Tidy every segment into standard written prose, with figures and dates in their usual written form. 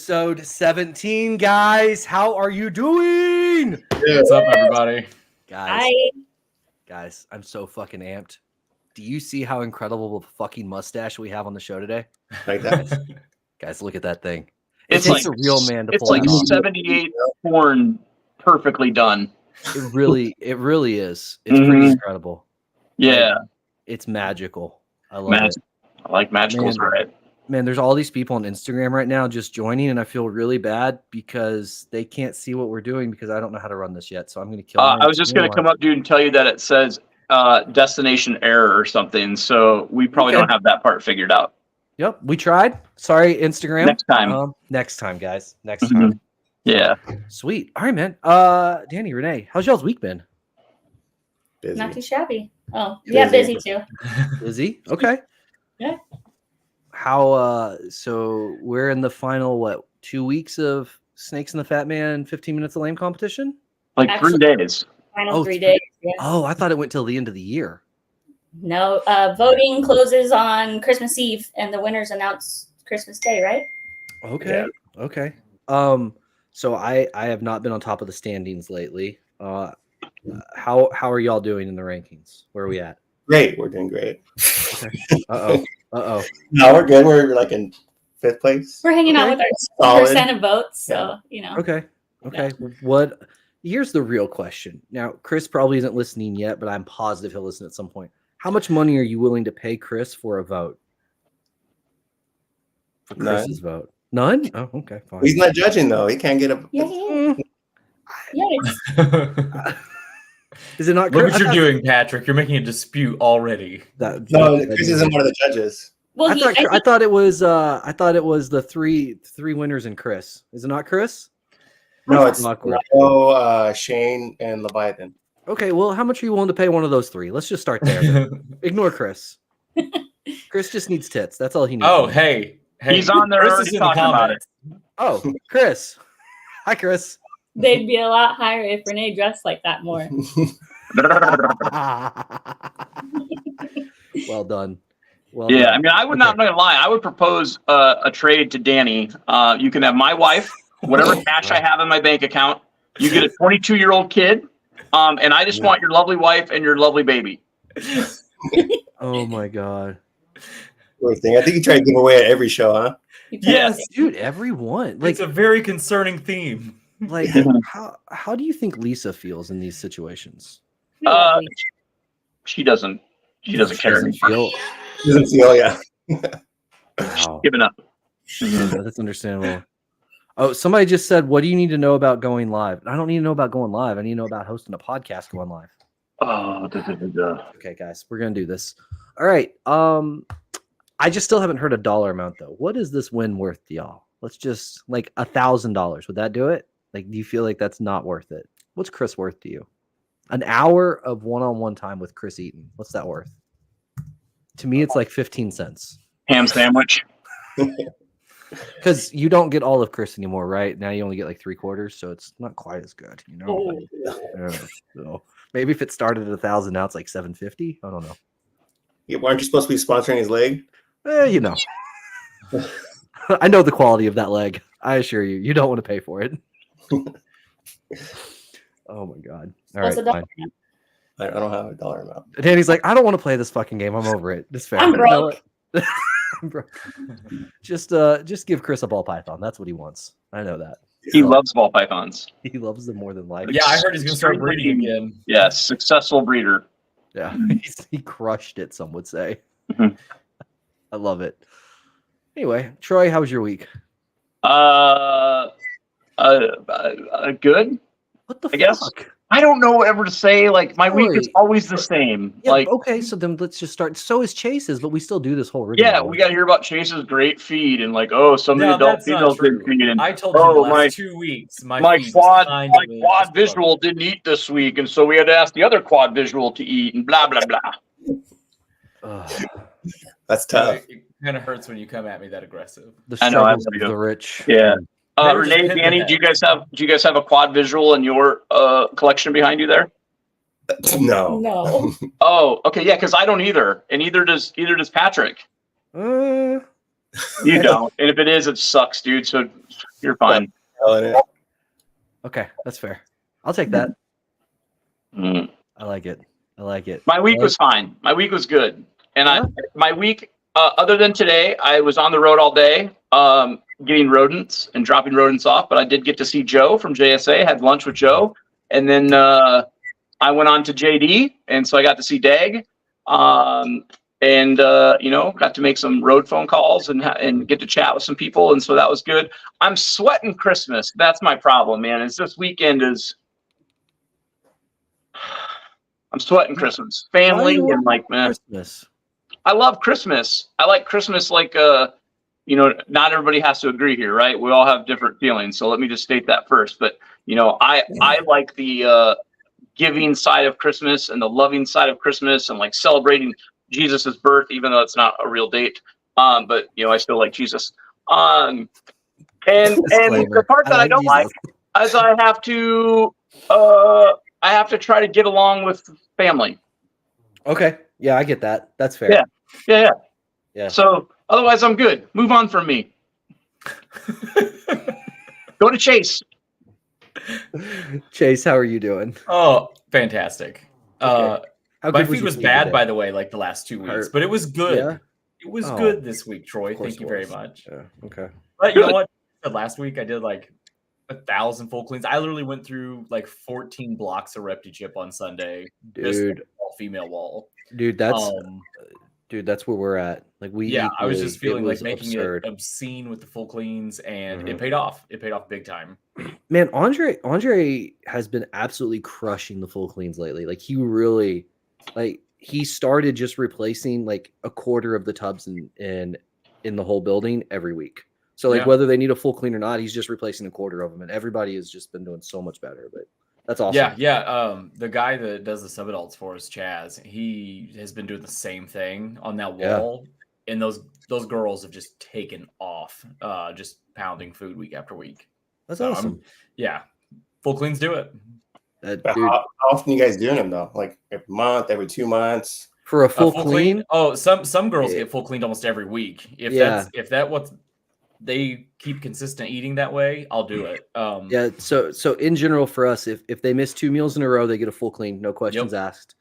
Episode 17, guys. How are you doing? Yeah. What's up, everybody? Guys, I'm so fucking amped. Do you see how incredible of a fucking mustache we have on the show today? Like that? Guys, look at that thing. It's takes like a real man to it's pull like that off. 78 porn perfectly done. It really is. It's pretty incredible. Yeah. It's magical. I love it. I like magicals, right? Man, there's all these people on Instagram right now just joining, and I feel really bad because they can't see what we're doing because I don't know how to run this yet. So I'm going to kill. I was just going to come up, dude, and tell you that it says destination error or something. So we probably don't have that part figured out. Yep, we tried. Sorry, Instagram. Next time. Next time, guys. Next time. Yeah. Sweet. All right, man. Danny, Renee, how's y'all's week been? Busy. Not too shabby. Oh, yeah, busy too. Busy? Okay. Yeah. How so we're in the final 2 weeks of Snakes and the Fat Man 15 minutes of lame competition? Like Actually, 3 days. Final 3 days. Yeah. Oh, I thought it went till the end of the year. No, voting closes on Christmas Eve and the winners announce Christmas Day, right? Okay. Yeah. Okay. So I have not been on top of the standings lately. How are y'all doing in the rankings? Where are we at? Great. We're doing great. Okay. Uh-oh. No, we're good. We're like in 5th place. We're hanging out with our percent of votes, so Okay. Yeah. Here's the real question. Now, Chris probably isn't listening yet, but I'm positive he'll listen at some point. How much money are you willing to pay Chris for a vote? For Chris's vote? None? Oh, okay, fine. He's not judging though. He can't get a. Yeah. Is it not? Look what you're doing, Patrick. You're making a dispute already. No, Chris isn't one of the judges. Well, I thought it was the three winners and Chris. Is it not Chris? No, it's Shane and Leviathan. Okay, well, how much are you willing to pay one of those three? Let's just start there. Ignore Chris. Chris just needs tits. That's all he needs. Oh, hey. He's on there already talking about it. Oh, Chris. Hi, Chris. They'd be a lot higher if Renae dressed like that more. Well done. Yeah, I mean, I'm not going to lie. I would propose a trade to Danny. You can have my wife, whatever cash I have in my bank account. You get a 22-year-old kid, and I just want your lovely wife and your lovely baby. Oh, my God. I think you try to give away at every show, huh? Yes, dude, everyone. It's a very concerning theme. Like, how do you think Lisa feels in these situations? She doesn't care. Doesn't feel, yeah. Wow. Giving up. That's understandable. Oh, somebody just said, what do you need to know about going live? I don't need to know about going live. I need to know about hosting a podcast going live. Oh, okay, guys, we're gonna do this. All right. I just still haven't heard a dollar amount though. What is this win worth to y'all? Let's just like $1,000. Would that do it? Like, do you feel like that's not worth it? What's Chris worth to you? An hour of one-on-one time with Chris Eaton. What's that worth? To me, it's like 15 cents. Ham sandwich. Because you don't get all of Chris anymore, right? Now you only get like 3/4, so it's not quite as good, you know. So maybe if it started at 1,000, now it's like 750. I don't know. Yeah, aren't you supposed to be sponsoring his leg? You know. I know the quality of that leg. I assure you, you don't want to pay for it. Oh my God! All right, fine. I don't have a dollar amount. Danny's like, I don't want to play this fucking game. I'm over it. It's fair. I'm broke. I'm broke. Just give Chris a ball python. That's what he wants. I know that. He loves ball pythons. He loves them more than life. Yeah, I heard he's gonna start breeding again. Yes, successful breeder. Yeah, he crushed it. Some would say. I love it. Anyway, Troy, how was your week? Good. What the fuck? I guess I don't know whatever to say. Like my week is always the same. Yeah, like okay, so then let's just start. So is Chase's, but we still do this whole ritual. Yeah, we got to hear about Chase's great feed and like, some of the adult females didn't feed. And I told you the last 2 weeks my quad visual didn't eat this week, and so we had to ask the other quad visual to eat, and blah blah blah. That's tough. It kind of hurts when you come at me that aggressive. I know, of the rich. Yeah. Renee, Danny, do you guys have a quad visual in your collection behind you there? No. Oh, okay, yeah, because I don't either, and either does Patrick. You don't. And if it is, it sucks, dude. So you're fine. Okay, that's fair. I'll take that. Mm. I like it. I like it. My week was fine. My week was good. And my week, other than today, I was on the road all day, getting rodents and dropping rodents off. But I did get to see Joe from JSA, had lunch with Joe. And then I went on to JD. And so I got to see Dag. And got to make some road phone calls and get to chat with some people. And so that was good. I'm sweating Christmas. That's my problem, man. Is this weekend is... I'm sweating Christmas. Family and like, man. Christmas. I love Christmas. I like Christmas like, not everybody has to agree here, right? We all have different feelings. So let me just state that first. But, I like the giving side of Christmas and the loving side of Christmas and like celebrating Jesus's birth, even though it's not a real date. But I still like Jesus. And the part that I don't like is I have to try to get along with family. Okay. Yeah, I get that. That's fair. Yeah. So otherwise I'm good. Move on from me. Go to Chaise. Chaise, how are you doing? Oh, fantastic. Okay. My feed was bad, by the way, like the last 2 weeks, but it was good. Yeah? It was good this week, Troy. Thank you very much. Yeah. Okay. But you know what? Last week I did like 1,000 full cleans. I literally went through like 14 blocks of repti chip on Sunday. Dude. Female wall. Dude, that's where we're at. Like I was just feeling like making absurd. it obscene with the full cleans, and it paid off. It paid off big time. Man, Andre has been absolutely crushing the full cleans lately. Like he really, he started just replacing like a quarter of the tubs in the whole building every week. So whether they need a full clean or not, he's just replacing a quarter of them, and everybody has just been doing so much better. But that's awesome. Yeah. The guy that does the sub-adults for us, Chaise, he has been doing the same thing on that wall, and those girls have just taken off, just pounding food week after week. That's awesome. Full cleans do it. How often are you guys doing them though? Like every month, every 2 months? For a full clean? Oh, some girls get full cleaned almost every week. If that what they keep consistent eating that way, I'll do it. So in general for us, if they miss 2 meals in a row, they get a full clean, no questions asked.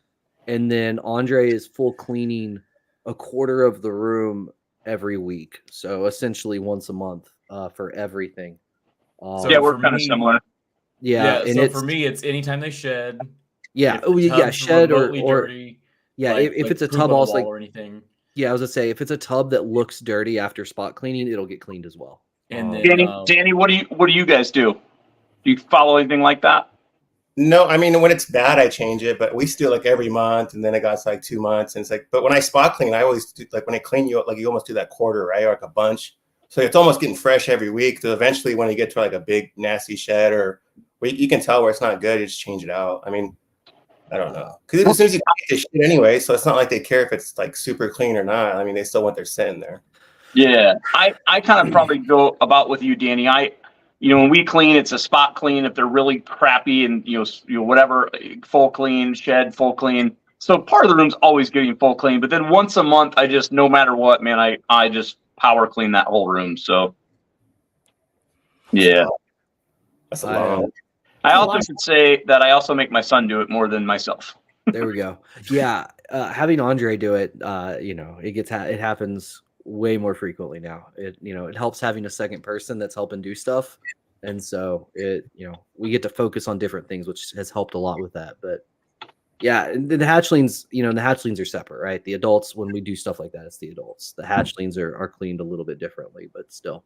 And then Andre is full cleaning a quarter of the room every week. So essentially once a month for everything. We're kind of similar. So for me, it's anytime they shed. Shed or dirty, if it's a tub also or anything. Yeah, I was gonna say if it's a tub that looks dirty after spot cleaning, it'll get cleaned as well. And then, Danny, what do you guys do? Do you follow anything like that? No, I mean when it's bad, I change it, but we still like every month, and then it got like 2 months, and it's like. But when I spot clean, I always do, like when I clean you, like you almost do that quarter, right, or like a bunch. So it's almost getting fresh every week. So eventually, when you get to like a big nasty shed, or you can tell where it's not good, you just change it out. I mean, I don't know, because as soon as you eat this shit anyway, so it's not like they care if it's like super clean or not. I mean, they still want their scent in there. Yeah, I kind of probably go about with you, Danny. When we clean, it's a spot clean. If they're really crappy and whatever, full clean, shed, full clean. So part of the room's always getting full clean. But then once a month, I just, no matter what, man, I just power clean that whole room. So yeah, that's a long. I also should say that I also make my son do it more than myself. There we go. Yeah, having Andre do it, it happens way more frequently now. It helps having a second person that's helping do stuff, and so we get to focus on different things, which has helped a lot with that. But yeah, the hatchlings, the hatchlings are separate, right? The adults, when we do stuff like that, it's the adults. The hatchlings are cleaned a little bit differently, but still.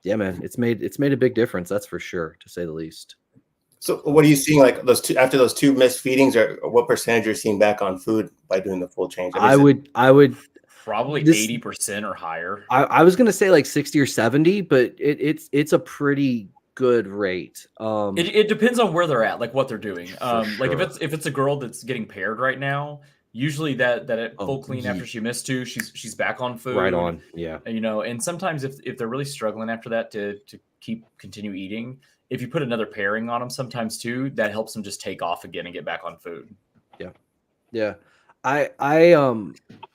Yeah, man, it's made a big difference. That's for sure, to say the least. So, what are you seeing like after those 2 missed feedings, or what percentage you're seeing back on food by doing the full change? I would probably 80% or higher. I was gonna say like 60 or 70, but it's a pretty good rate. It depends on where they're at, like what they're doing. Sure. Like if it's a girl that's getting paired right now. Usually that full clean after she missed 2, she's back on food. Right on, yeah. And sometimes if they're really struggling after that to continue eating, if you put another pairing on them sometimes too, that helps them just take off again and get back on food. Yeah.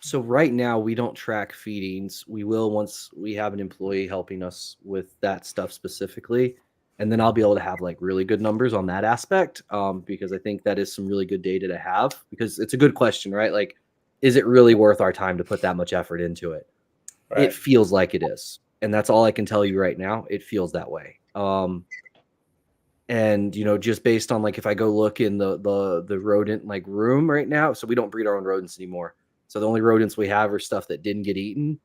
So right now we don't track feedings. We will once we have an employee helping us with that stuff specifically, and then I'll be able to have like really good numbers on that aspect. Because I think that is some really good data to have, because it's a good question, right? Like, is it really worth our time to put that much effort into it? Right. It feels like it is, and that's all I can tell you right now. It feels that way. And just based on like if I go look in the rodent like room right now, so we don't breed our own rodents anymore. So the only rodents we have are stuff that didn't get eaten.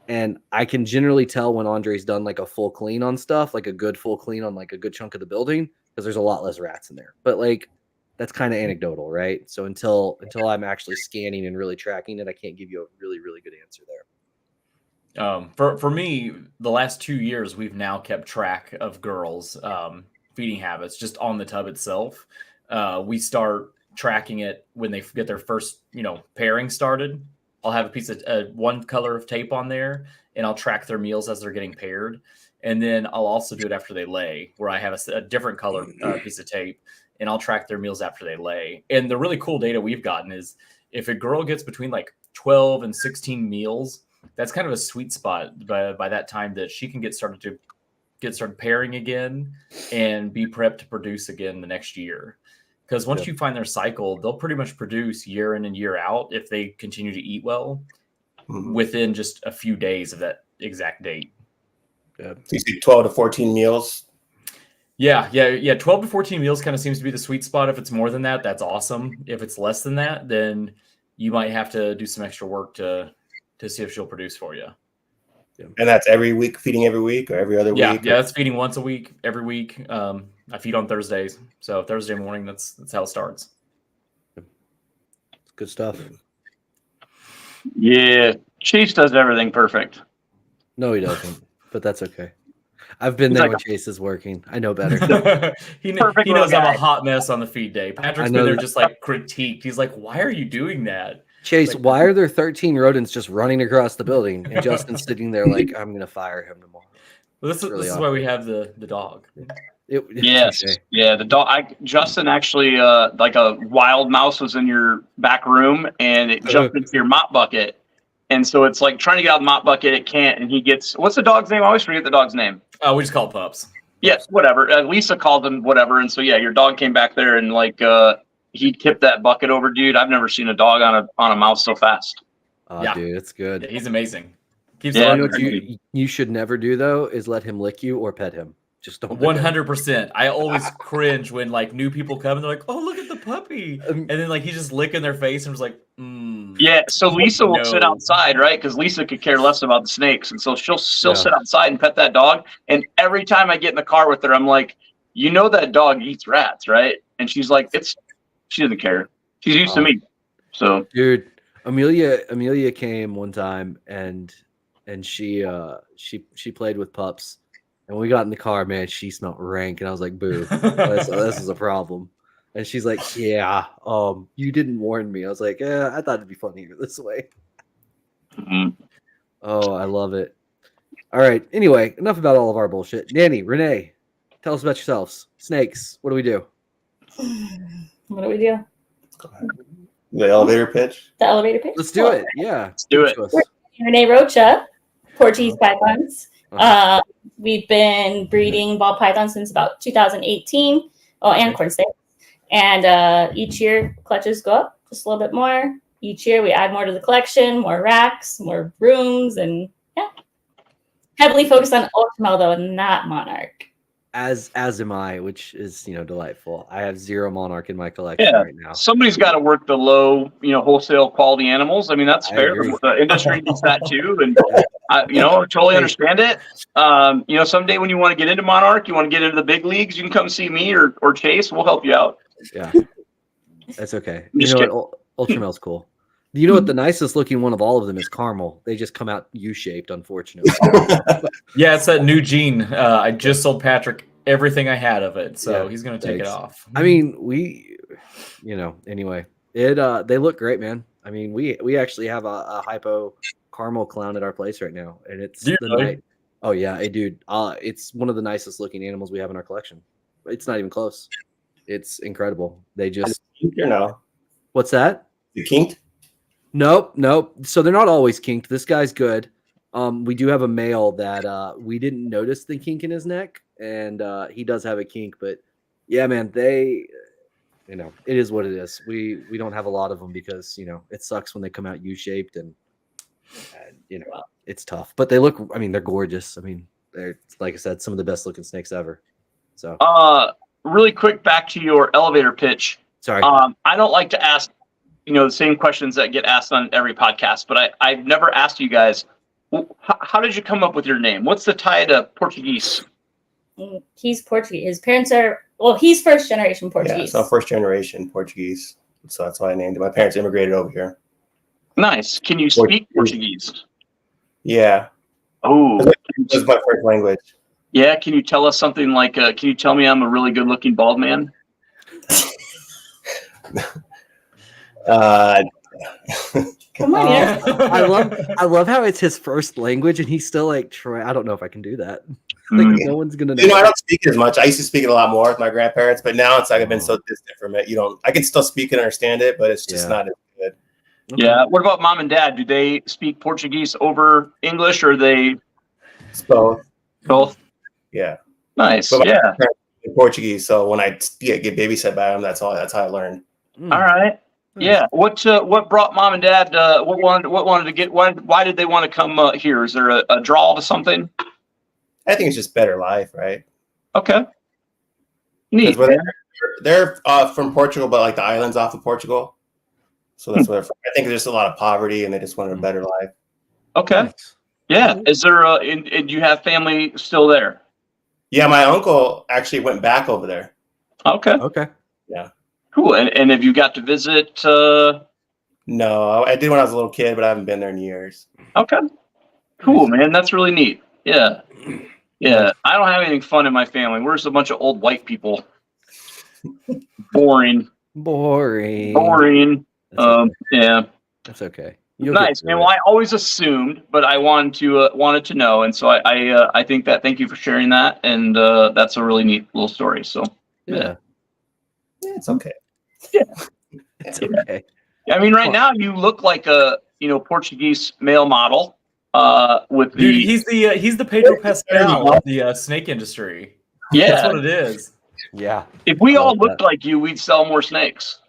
And I can generally tell when Andre's done like a full clean on stuff, like a good full clean on like a good chunk of the building, because there's a lot less rats in there. But like that's kind of anecdotal, right? So until I'm actually scanning and really tracking it, I can't give you a really, really good answer there. For me, the last 2 years, we've now kept track of girls' feeding habits just on the tub itself. We start tracking it when they get their first, pairing started. I'll have a piece of one color of tape on there, and I'll track their meals as they're getting paired. And then I'll also do it after they lay, where I have a different color piece of tape, and I'll track their meals after they lay. And the really cool data we've gotten is if a girl gets between like 12 and 16 meals, that's kind of a sweet spot by that time that she can get started pairing again and be prepped to produce again the next year. Because once you find their cycle, they'll pretty much produce year in and year out if they continue to eat well within just a few days of that exact date. So you see 12 to 14 meals. Yeah. 12 to 14 meals kind of seems to be the sweet spot. If it's more than that, that's awesome. If it's less than that, then you might have to do some extra work to see if she'll produce for you. Yeah. And that's every week, feeding every week or every other week? Yeah, that's feeding once a week, every week. I feed on Thursdays. So Thursday morning, that's how it starts. Good stuff. Yeah, Chaise does everything perfect. No, he doesn't, but that's okay. I've been there when Chaise is working. I know better. he knows I'm a hot mess on the feed day. Patrick's been there just like critiqued. He's like, why are you doing that? Chaise, like, why are there 13 rodents just running across the building? And Justin's sitting there like, I'm going to fire him tomorrow. Well, this is why we have the dog. Yes. Yeah. The dog. Justin actually, like a wild mouse was in your back room and it jumped into your mop bucket. And so it's like trying to get out of the mop bucket. It can't. And he gets, what's the dog's name? I always forget the dog's name. We just call it Pups. Yes. Whatever. Lisa called him whatever. And so, yeah, your dog came back there and like, he tipped that bucket over, dude. I've never seen a dog on a mouse so fast. Dude, it's good. Yeah, he's amazing. You know what you should never do though is let him lick you or pet him. Just don't. 100%. I always cringe when like new people come and they're like, "Oh, look at the puppy," and then like he's just licking their face and was like, Yeah. So Lisa will sit outside, right? Because Lisa could care less about the snakes, and so she'll sit outside and pet that dog. And every time I get in the car with her, I'm like, that dog eats rats, right? And she's like, she doesn't care. She's used to me. So, dude, Amelia came one time and she played with pups. And when we got in the car, man, she smelled rank, and I was like, "Boo, this is a problem." And she's like, "Yeah, you didn't warn me." I was like, "Yeah, I thought it'd be funnier this way." Mm-hmm. Oh, I love it. All right. Anyway, enough about all of our bullshit. Nanny, Renae, tell us about yourselves. Snakes. What do we do? What do we do? The elevator pitch. The elevator pitch. Let's do it. Yeah, let's do it. Renae Rocha, Portuguese Pythons. We've been breeding ball pythons since about 2018. And corn snakes. And each year clutches go up just a little bit more. Each year we add more to the collection, more racks, more rooms, and heavily focused on Ultramel though, not Monarch. As am I, which is delightful. I have 0 Monarch in my collection right now. Somebody's got to work the low, wholesale quality animals. I mean, that's fair. The industry needs that too, and totally understand it. Someday when you want to get into Monarch, you want to get into the big leagues, you can come see me or Chaise. We'll help you out. Yeah, that's okay. Ultramel's cool. You know what? The nicest looking one of all of them is Caramel. They just come out U-shaped, unfortunately. Yeah, it's that new gene. I just sold Patrick everything I had of it, so he's going to take it off. I mean, anyway, they look great, man. I mean, we actually have a hypo Caramel clown at our place right now, and it's Oh yeah, hey dude, it's one of the nicest looking animals we have in our collection. It's not even close. It's incredible. They just kinked or no? What's that? The kinked? Nope. So they're not always kinked. This guy's good. We do have a male that we didn't notice the kink in his neck, and he does have a kink. But yeah, man, they, it is what it is. We don't have a lot of them because it sucks when they come out U-shaped, and it's tough. But they look. I mean, they're gorgeous. I mean, they're, like I said, some of the best looking snakes ever. So really quick, back to your elevator pitch. sorry. I don't like to ask, the same questions that get asked on every podcast, but I've never asked you guys, how did you come up with your name? What's the tie to Portuguese? He's Portuguese. His parents he's first generation Portuguese. Yeah, so first generation Portuguese. So that's why I named it. My parents immigrated over here. Nice. Can you speak Portuguese? Yeah. Oh, That's my first language. yeah. Can you tell us something like, can you tell me I'm a really good looking bald man? Come on, yeah. I love how it's his first language, and he's still like, I don't know if I can do that. Like, no one's gonna know. I don't speak it as much. I used to speak it a lot more with my grandparents, but now it's like I've been so distant from it. I can still speak and understand it, but it's just not as good. Okay. Yeah. What about mom and dad? Do they speak Portuguese over English, or they It's both. both? Yeah. Nice. But my Yeah. parents speak Portuguese, so when I get babysat by them, that's how I learned. All right. Yeah. What brought mom and dad? Why did they want to come here? Is there a draw to something? I think it's just better life, right? Okay. Neat. They're from Portugal, but like the islands off of Portugal. So that's where they're from. I think there's just a lot of poverty, and they just wanted a better life. Okay. Yeah. Is there and you have family still there? Yeah, my uncle actually went back over there. Okay. Yeah. Cool. And have you got to visit? No, I did when I was a little kid, but I haven't been there in years. Okay. Cool, man. That's really neat. Yeah. Yeah. I don't have anything fun in my family. We're just a bunch of old white people. Boring. Yeah. That's okay. Nice, man. Well, I always assumed, but I wanted to know, and so I think that. Thank you for sharing that, and that's a really neat little story. So Yeah. It's okay. It's okay. I mean, right now you look like a Portuguese male model. With the Dude, he's the Pedro Pascal of the snake industry. Yeah, that's what it is. Yeah. If we all looked like you, we'd sell more snakes.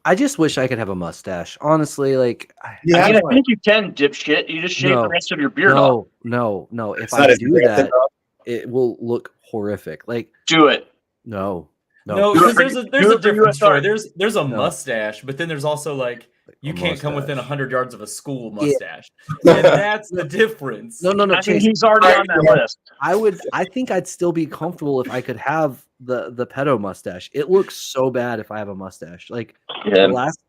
I just wish I could have a mustache. Honestly, like. Yeah, I mean, I think you can, dipshit. You just shave the rest of your beard off. No. If It's I not as do aggressive, that, though. it will look horrific. Like, Do it. no. No, Do it because for- there's do a it for difference. USR. There's a mustache, but then there's also like you can't come within 100 yards of a school mustache, and that's the difference. No. I think Chase, he's already on that list. I think I'd still be comfortable if I could have the pedo mustache. It looks so bad if I have a mustache. Like Yeah.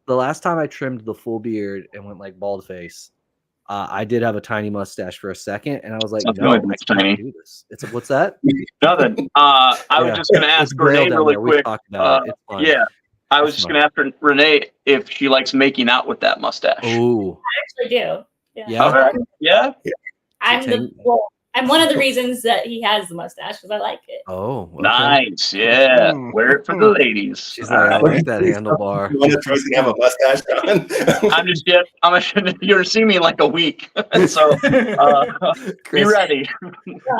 the last time I trimmed the full beard and went like bald face, I did have a tiny mustache for a second, and I was like, Sounds no, like I it's can't tiny. do this. What's that? Nothing. I was Yeah. just going to ask It's braille Renae down really there. We quick. talked about it. It's fine. Yeah. I was It's just going to ask Renae if she likes making out with that mustache. Oh, I actually do. yeah. Okay. Yeah. I'm one of the reasons that he has the mustache because I like it. Oh, okay. Nice. Yeah. Hmm. Wear it for the ladies. She's like, I like that handlebar. You want to try to have a mustache on? I'm you're seeing me in like a week. So be Chris, ready.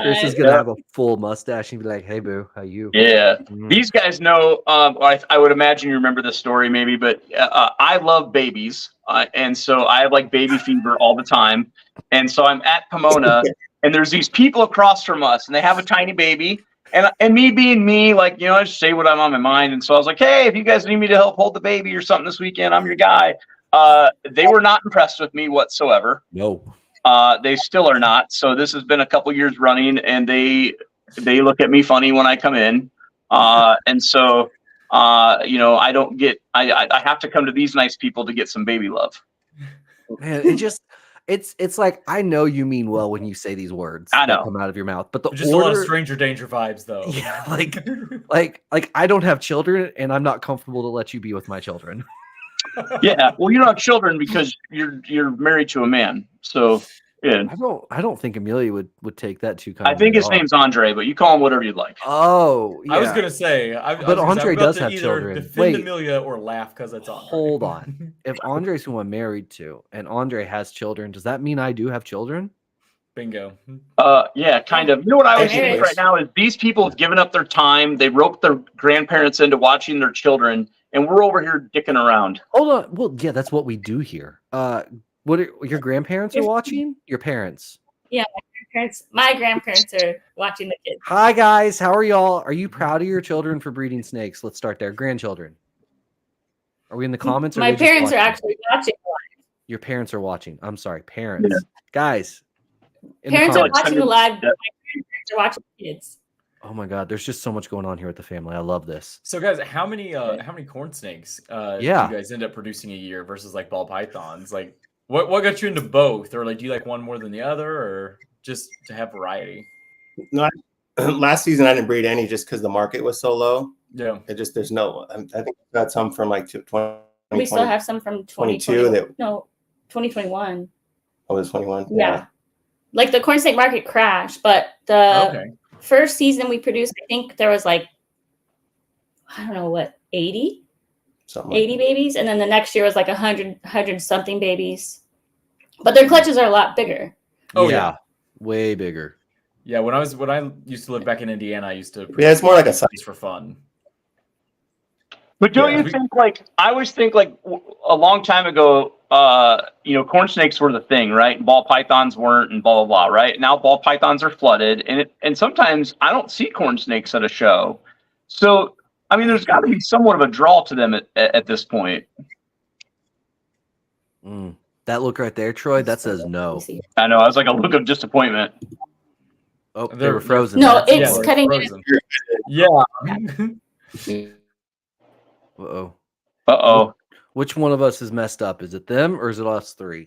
Chris is gonna have a full mustache and be like, "Hey, boo, how you?" Yeah. Mm. These guys know, I would imagine you remember this story maybe, but I love babies. And so I have like baby fever all the time. And so I'm at Pomona and there's these people across from us and they have a tiny baby. And me being me, like, I just say what I'm on my mind. And so I was like, hey, if you guys need me to help hold the baby or something this weekend, I'm your guy. They were not impressed with me whatsoever. No. They still are not. So this has been a couple years running and they look at me funny when I come in. And so, I don't get, I have to come to these nice people to get some baby love. Man, it's like, I know you mean well when you say these words I know. that come out of your mouth, but the Just a lot of stranger danger vibes, though. yeah, like I don't have children and I'm not comfortable to let you be with my children. Yeah. Well, you don't have children because you're married to a man. So Yeah. I don't think Amelia would take that too kindly. I think at his all. name's Andre, but you call him whatever you'd like. Oh, yeah. I was gonna say, But Andre I'm about does to have either children. Defend Wait. Amelia or laugh because it's Andre. Hold on. If Andre's who I'm married to, and Andre has children, does that mean I do have children? Bingo. Yeah, kind of. You know what I was There it thinking is. right now is these people have given up their time. They roped their grandparents into watching their children, and we're over here dicking around. Hold on. Well, yeah, that's what we do here. What are, your grandparents are watching? Your parents? My grandparents are watching the kids. Hi guys, how are y'all? Are you proud of your children for breeding snakes? Let's start there. Grandchildren. Are we in the comments? Or My are they just parents are watching? actually watching. Your parents are watching. I'm sorry, parents. Yeah. Guys. Parents are comments. watching the live. My grandparents are watching the kids. Oh my god, there's just so much going on here with the family. I love this. So guys, how many corn snakes do you guys end up producing a year versus like ball pythons? Like what got you into both? Or like do you like one more than the other, or just to have variety? No, last season I didn't breed any just because the market was so low. Yeah. It just there's no I think I got some from like 20. We still have some from 22 2021. Oh, it was 21. Yeah. Like the corn snake market crashed, but the first season we produced, I think there was like, I don't know what, 80 babies. And then the next year was like 100 something babies. But their clutches are a lot bigger. Oh yeah. Way bigger. Yeah, when I used to live back in Indiana, I used to it's more like a size for fun. But don't you think, like, I always think, like, a long time ago, corn snakes were the thing, right? Ball pythons weren't, and blah, blah, blah, right? Now ball pythons are flooded, and sometimes I don't see corn snakes at a show. So, I mean, there's got to be somewhat of a draw to them at this point. That look right there, Troy, that says no. I know, I was like a look of disappointment. Oh, they were frozen. No, it's cutting frozen. Yeah. Uh-oh. Which one of us is messed up? Is it them or is it us three?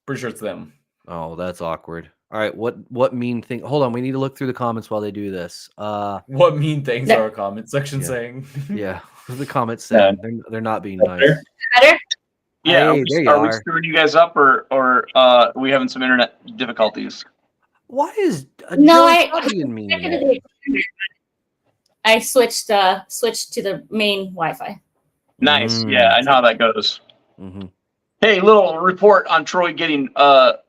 Pretty sure it's them. Oh, that's awkward. All right, what mean thing? Hold on, we need to look through the comments while they do this. What mean things are a comment section saying? Yeah, the comments saying they're not being nice. Better? Yeah, hey, are we screwing you guys up or are we having some internet difficulties? Why is I switched to the main Wi-Fi. Nice. Yeah, I know how that goes. Mm-hmm. Hey, little report on Troy getting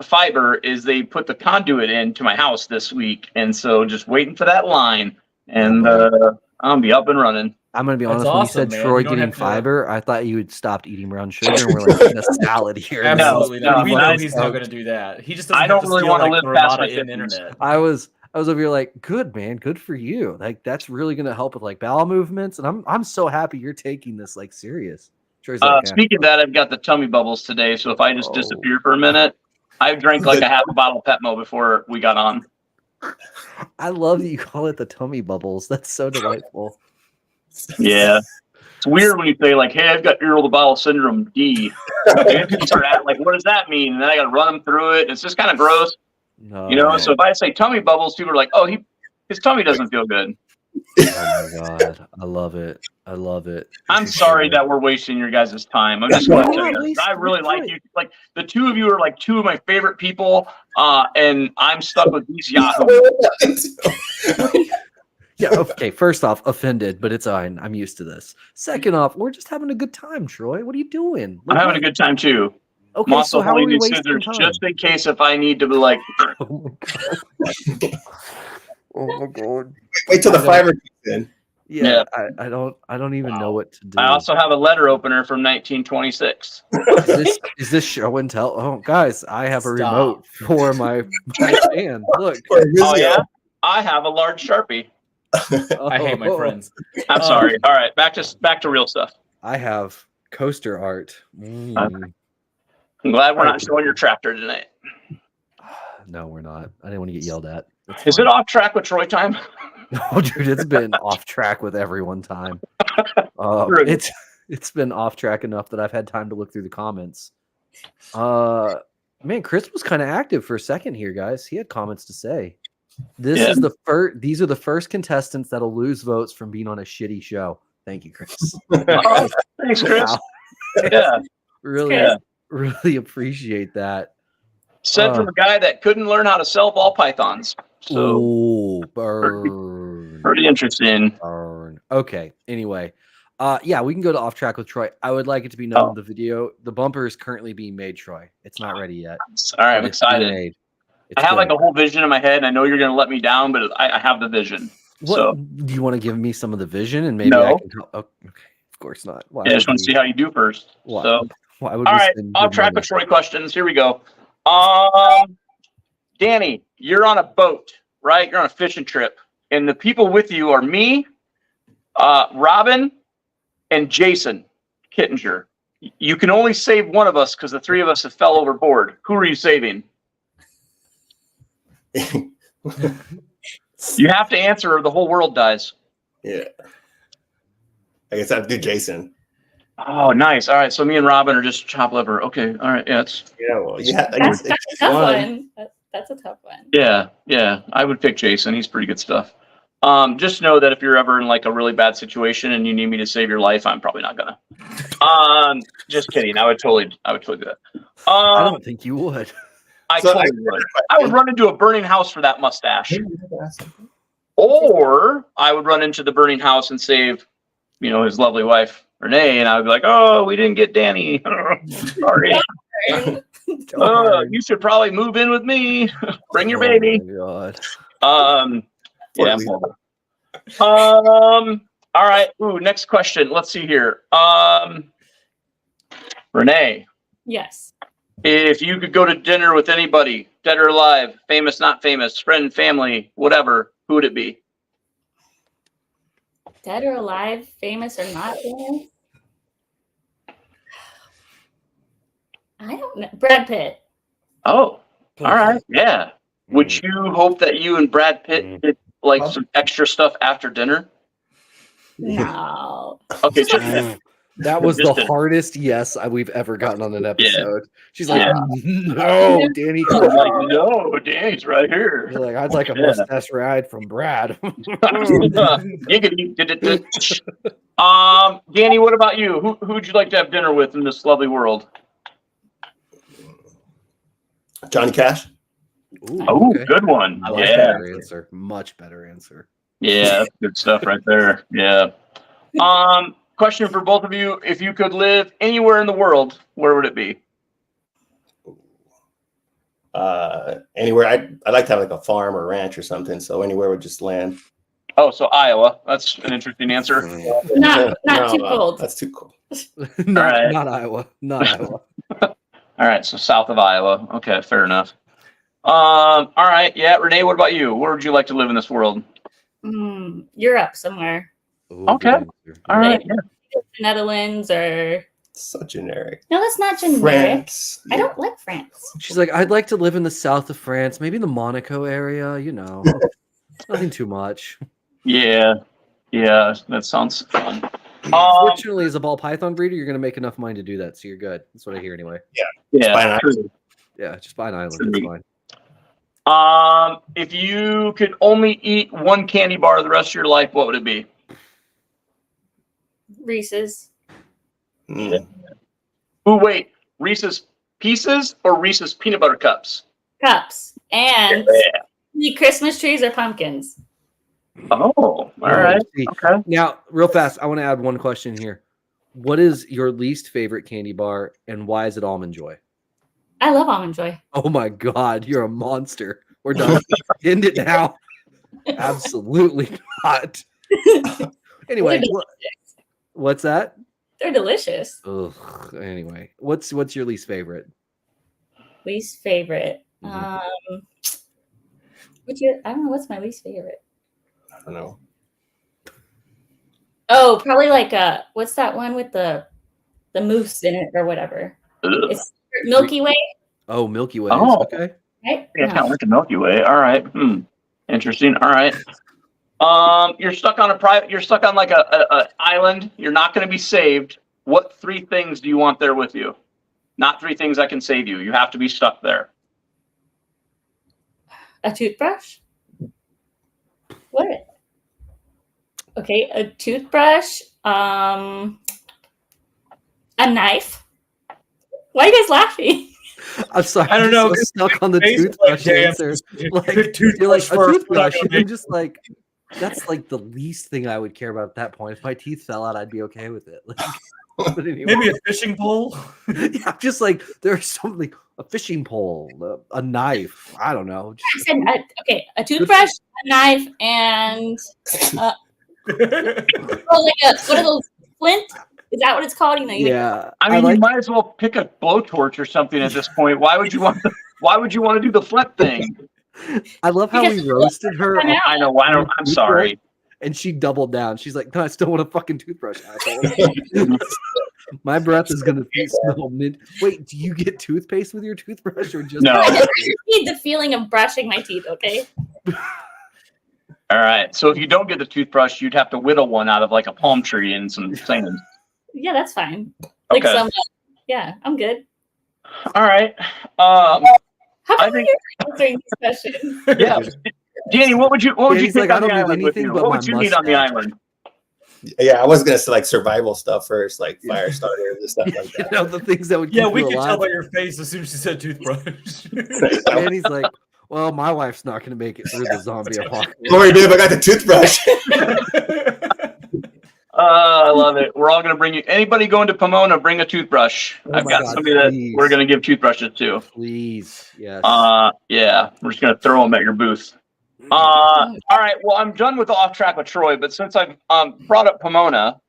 fiber is they put the conduit into my house this week, and so just waiting for that line, and I'm gonna be up and running. I'm gonna be honest. That's when awesome, you said man. Troy You don't getting have to- fiber, I thought you had stopped eating brown sugar and we're like in a salad here. Absolutely No, not. We know I- he's not going to do that. He just doesn't I don't have to really steal, wanna like, live past Thermata my in 50s. internet. I was over here like, good man, good for you. Like that's really gonna help with like bowel movements, and I'm so happy you're taking this like serious. Troy's like, Speaking of that, I've got the tummy bubbles today, so if I just disappear for a minute, I drank like a half a bottle of Petmo before we got on. I love that you call it the tummy bubbles. That's so delightful. Yeah. It's weird when you say, like, hey, I've got irritable bowel syndrome D. People start at, like, what does that mean? And then I got to run them through it. It's just kind of gross. No. So if I say tummy bubbles, people are like, oh, his tummy doesn't feel good. Oh my god. I love it. I love it. I'm sorry that we're wasting your guys' time. I'm just going to tell you, I really like you. Like, the two of you are like two of my favorite people, and I'm stuck with these yahoos. Yeah, okay. First off, offended, but it's fine. I'm used to this. Second off, we're just having a good time, Troy. What are you doing? I'm having a good time too. Okay, I'm also so how are holding we these wasting scissors time? just in case if I need to be like. Oh my god. Oh my god. Wait till the fiber kicks in. Yeah. I don't even know what to do. I also have a letter opener from 1926. Is this show and tell? Oh, guys, I have a Stop. remote for my stand. Look. Oh yeah, I have a large Sharpie. I hate my friends. I'm sorry. All right, back to real stuff. I have coaster art. I'm glad we're not showing your tractor tonight. No, we're not. I didn't want to get yelled at. It's Is fine. it off track with Troy time? No, dude, it's been off track with everyone time. It's been off track enough that I've had time to look through the comments. Man, Chris was kind of active for a second here, guys. He had comments to say. These are the first contestants that'll lose votes from being on a shitty show. Thank you, Chris. Oh, thanks, Chris. Wow. Yeah. Really appreciate that. Said from a guy that couldn't learn how to sell ball pythons. So Ooh, burn. pretty interesting. Burn. Okay. Anyway, yeah, we can go to off track with Troy. I would like it to be known the video, the bumper is currently being made, Troy. It's not ready yet. All right, I'm It's being excited. made. I have like a whole vision in my head. And I know you're going to let me down, but I have the vision. What So do you want to give me some of the vision and maybe No. I can help? Oh, okay, of course not. Why yeah, I just would want to we- see how you do first. why- So why would all we right, spend I'll good track money? with Troy questions. Here we go. Danny, you're on a boat, right? You're on a fishing trip, and the people with you are me, Robin, and Jason Kittinger. You can only save one of us because the three of us have fell overboard. Who are you saving? You have to answer or the whole world dies. Yeah. I guess I'd do Jason. Oh, nice. All right, so me and Robin are just chop liver. Okay, all right, yeah, it's Yeah, well, yeah. I That's, guess that's a tough one. That's a tough one. yeah. I would pick Jason. He's pretty good stuff. Just know that if you're ever in like a really bad situation and you need me to save your life, I'm probably not gonna. Just kidding. I would totally do that. I don't think you would. I So totally would. I would run into a burning house for that mustache, Jason. or I would run into the burning house and save, his lovely wife Renae, and I would be like, "Oh, we didn't get Danny. Sorry. You should probably move in with me. Bring your baby." Oh my God. Yeah. All right. Ooh, next question. Let's see here. Renae, Yes. if you could go to dinner with anybody, dead or alive, famous, not famous, friend, family, whatever, who would it be? Dead or alive, famous or not famous? I don't know. Brad Pitt. Oh, all right. Yeah. Would you hope that you and Brad Pitt did like some extra stuff after dinner? No. Okay. Just, That was the Just a- hardest yes we've ever gotten on an episode. She's like, Yeah. no, Danny. I'm like, no, Danny's right here. You're like, I'd like a Yeah. mustache ride from Brad. Giggity. Danny, what about you? Who would you like to have dinner with in this lovely world? Johnny Cash. Ooh, Oh, okay. good one. I like Yeah. better answer. Much better answer. Yeah, that's good stuff right there. Yeah. Question for both of you. If you could live anywhere in the world, where would it be? Anywhere. I'd like to have like a farm or ranch or something. So anywhere would just land. Oh, so Iowa. That's an interesting answer. Not too No, cold. That's too cold. not, right. not Iowa. Not Iowa. All right, so south of Iowa. Okay, fair enough. All right, yeah, Renae, what about you? Where would you like to live in this world? Europe somewhere. Ooh, Okay. good answer. All right, yeah. Netherlands or So generic. no, that's not generic. France. I don't like France. She's like, I'd like to live in the south of France, maybe in the Monaco area, Nothing too much. Yeah, that sounds fun. Fortunately, as a ball python breeder, you're going to make enough money to do that, so you're good. That's what I hear anyway. Yeah, Fine. true. Yeah, just buy an island. It's fine. If you could only eat one candy bar the rest of your life, what would it be? Reese's. Mm. Ooh, wait, Reese's Pieces or Reese's peanut butter cups? Cups. And Yeah. the Christmas trees or pumpkins. Oh, all right. See, Okay. now, real fast, I want to add one question here. What is your least favorite candy bar, and why is it Almond Joy? I love Almond Joy. Oh my God, you're a monster. We're done. End it now. Absolutely not. Anyway, what's that? They're delicious. Ugh. Anyway, what's your least favorite? Least favorite. Mhm. I don't know what's my least favorite. I don't know. Oh, probably like what's that one with the mousse in it or whatever? Ugh. It's Milky Way, Oh, Milky Way. Oh. Okay. right? Yeah, No. kind of like the Milky Way. All right. Interesting. All right. You're stuck on like a island. You're not going to be saved. What 3 things do you want there with you? Not 3 things that can save you. You have to be stuck there. A toothbrush? What? Okay, a toothbrush, a knife. Why are you guys laughing? I'm sorry. I don't know. I'm just so stuck on the Face toothbrush like, answer. Like, toothbrush you're like, a first, toothbrush. we're not I'm just like, that's like the least thing I would care about at that point. If my teeth fell out, I'd be okay with it. Like, but anyway. Maybe a fishing pole. Yeah, just like there's something, a fishing pole, a knife. I don't know. I said, okay, a toothbrush, a knife, and oh, like what are those, flint? Is that what it's called? You know, Yeah. I mean, you might as well pick a blowtorch or something at this point. Why would you want to do the flip thing? I love how we roasted her. I know. I'm sorry. And she doubled down. She's like, no, I still want a fucking toothbrush, asshole. My breath is gonna smell mint. Wait, do you get toothpaste with your toothbrush or just No? I just need the feeling of brushing my teeth. Okay. All right. So if you don't get the toothbrush, you'd have to whittle one out of like a palm tree and some sand. Yeah, that's fine. Like Okay. Yeah, I'm good. All right. How I come think- you're answering this question? Yeah. Danny, what would you He's take like, I on the don't need island with anything you? but What my would you need on the mustache. island? Yeah, I was gonna say like survival stuff first, like fire starters and stuff like you that. know, the things that would Yeah, keep we you could tell alive. by your face as soon as she said toothbrush. And he's like, well, my wife's not going to make it through the zombie apocalypse. Don't worry, babe, I got the toothbrush. I love it. We're all going to bring you. Anybody going to Pomona, bring a toothbrush. Oh I've my got God, somebody that please. we're going to give toothbrushes to. Please, yes. Yeah, we're just going to throw them at your booth. All right. Well, I'm done with off track with Troy, but since I've brought up Pomona,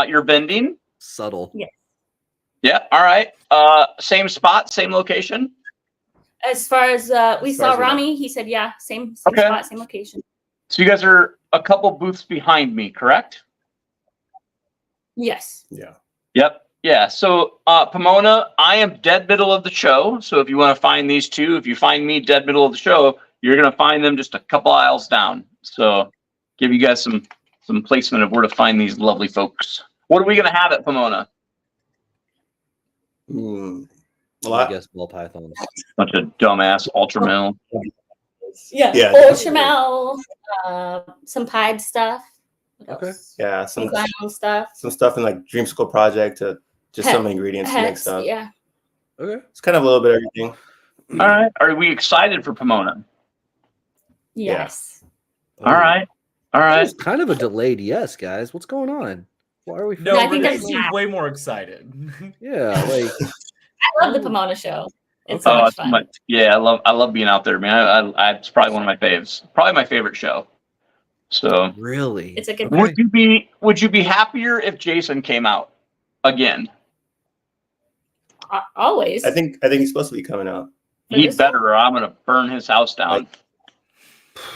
you're vending. Subtle. Yeah. All right. Same spot, same location. As far as we As far saw as we know. Rami, he said, yeah, same Okay. spot, same location. So you guys are a couple booths behind me, correct? Yes. Yeah. Yep. Yeah. So Pomona, I am dead middle of the show. So if you want to find these two, if you find me dead middle of the show, you're gonna find them just a couple aisles down. So give you guys some placement of where to find these lovely folks. What are we gonna have at Pomona? A I lot. guess ball pythons. Bunch of dumbass ultra mill. Yeah. Yeah. Ultramel, some pied stuff. What Okay. else? Yeah, Some clown stuff. some stuff in like Dream School Project to just some ingredients to mix Pets, up. yeah. Okay. It's kind of a little bit of everything. All right. Are we excited for Pomona? Yes. All right. All That right. was kind of a delayed yes, guys. What's going on? Why are we? No, I think Renae that's seems bad. way more excited. Yeah, like I love the Pomona show. It's so Oh, much it's fun. yeah. I love being out there, man. It's probably one of my faves. Probably my favorite show. So really. It's a good Okay. would you be happier if Jason came out again? always. I think he's supposed to be coming out. For He this better, or I'm gonna burn his house down.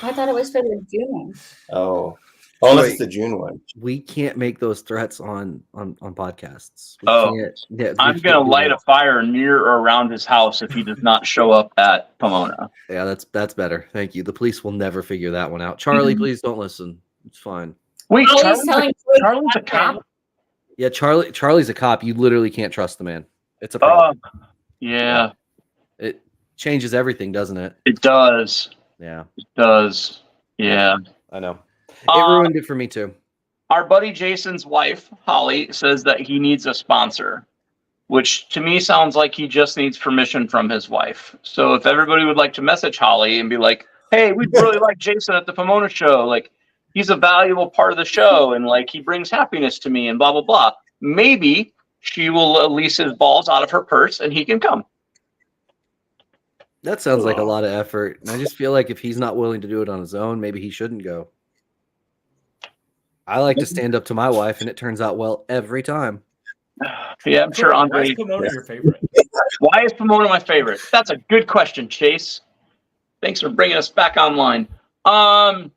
I thought it was for the June. Oh, unless Wait. it's the June one. We can't make those threats on podcasts. We Oh. can't, yeah, we I'm can't gonna do light that. a fire near or around his house if he does not show up at Pomona. Yeah, that's better. Thank you. The police will never figure that one out. Charlie, Mhm. please don't listen. It's fine. Wait, Always telling Charlie's a cop? Yeah, Charlie's a cop. You literally can't trust the man. It's a problem. Yeah, It changes everything, doesn't it? it does. Yeah, It does. Yeah. I know. It Uh, ruined it for me too. Our buddy Jason's wife, Holly, says that he needs a sponsor, which to me sounds like he just needs permission from his wife. So if everybody would like to message Holly and be like, hey, we'd really like Jason at the Pomona show. Like, he's a valuable part of the show and like he brings happiness to me and blah, blah, blah. Maybe she will lease his balls out of her purse and he can come. That sounds like a lot of effort. And I just feel like if he's not willing to do it on his own, maybe he shouldn't go. I like to stand up to my wife, and it turns out well every time. Yeah, I'm sure Why Andre. is Pomona your favorite? Why is Pomona my favorite? That's a good question, Chase. Thanks for bringing us back online. I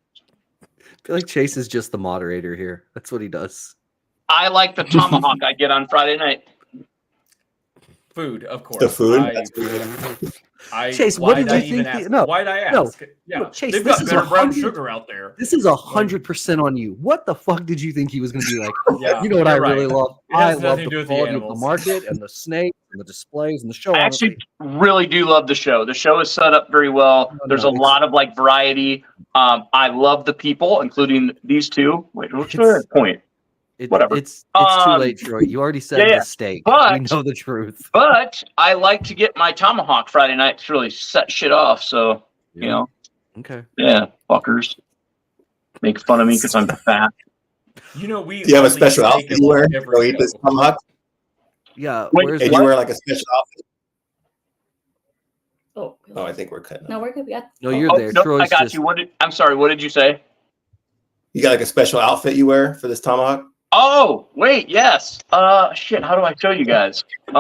feel like Chase is just the moderator here. That's what he does. I like the tomahawk I get on Friday night. Food, of course. The food? Chase, what did why'd I you even think? ask? No, Why'd I no, ask? Yeah, no, Chase, they've this got is better brown 100 sugar out there. This is 100% on you. What the fuck did you think he was going to be like? Yeah, You know what I you're really right. love? It I has love nothing to do the with the quality of the animals. market and the snakes and the displays and the show. I actually really do love the show. The show is set up very well. No, There's no, a lot of like variety. I love the people, including these two. Wait, what's their point? Whatever. It's too late, Troy. You already said yeah. the steak. But- we know the truth. But I like to get my tomahawk Friday night to really set shit off. So, you know, Okay. yeah, fuckers. Make fun of me because I'm fat. You know, we. Do you have a only special take outfit it you wear like to every go eat this show. tomahawk? Yeah. Wait, where's Hey, do what? you wear like a special outfit? Oh, Oh, I think we're cutting. no, off. we're good. Yeah. No, you're Oh, there. no, Troy's I got just, you. I'm sorry. What did you say? You got like a special outfit you wear for this tomahawk? Oh, wait. Yes. Shit. How do I show you guys? You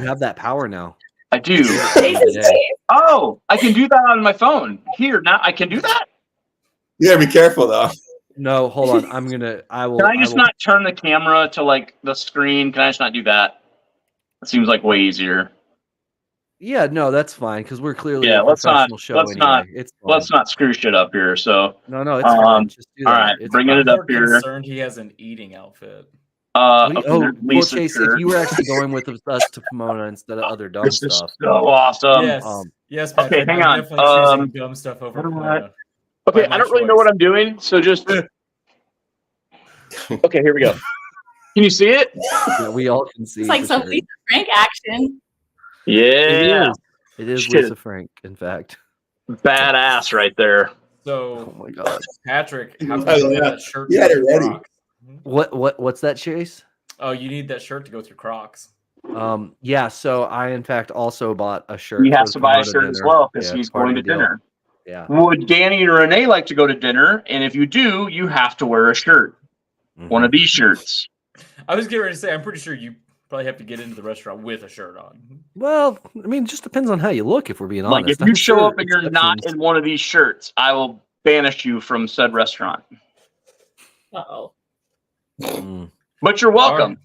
have that power now. I do. Chase is Yeah. Chase. Oh, I can do that on my phone. Here now, I can do that. You gotta be careful though. No, hold on. I will. Can I just will- not turn the camera to like the screen? Can I just not do that? It seems like way easier. Yeah, no, that's fine because we're clearly Yeah, a let's not- professional show let's anyway. not- It's fine. Let's not screw shit up here. So, No, it's fine. Just do that. all right, It's bringing fine. it up I'm here. concerned he has an eating outfit. What do you- okay, oh, there's well, Lisa's Chase, shirt. if you were actually going with us to Pomona instead of other dumb This is stuff, so awesome. yes, um, yes, okay, Patrick. hang I'm on. definitely choosing dumb stuff over. what do Pomona. Okay, By my I don't really know choice. what I'm doing, so just. Okay, here we go. Can you see it? yeah, we all can see. It's like for some sure. Lisa Frank action. Yeah, It is Shit. Lisa Frank, in fact. badass right there. Oh So, my god. Patrick, how Oh, come you yeah. have that shirt? You to had go it with your ready. Crocs? What's that, Chase? Oh, you need that shirt to go with your Crocs. Yeah, so I in fact also bought a shirt. He for has the to buy a Pomona shirt as dinner. well because Yeah, he's it's part going of to the deal. dinner. Yeah. Would Danny or Renae like to go to dinner? And if you do, you have to wear a shirt. One of these shirts. I was getting ready to say, I'm pretty sure you probably have to get into the restaurant with a shirt on. Well, I mean, it just depends on how you look. If we're being Like honest, if you I'm show sure up and you're not exceptions- in one of these shirts, I will banish you from said restaurant. Uh-oh. Mm. But you're welcome.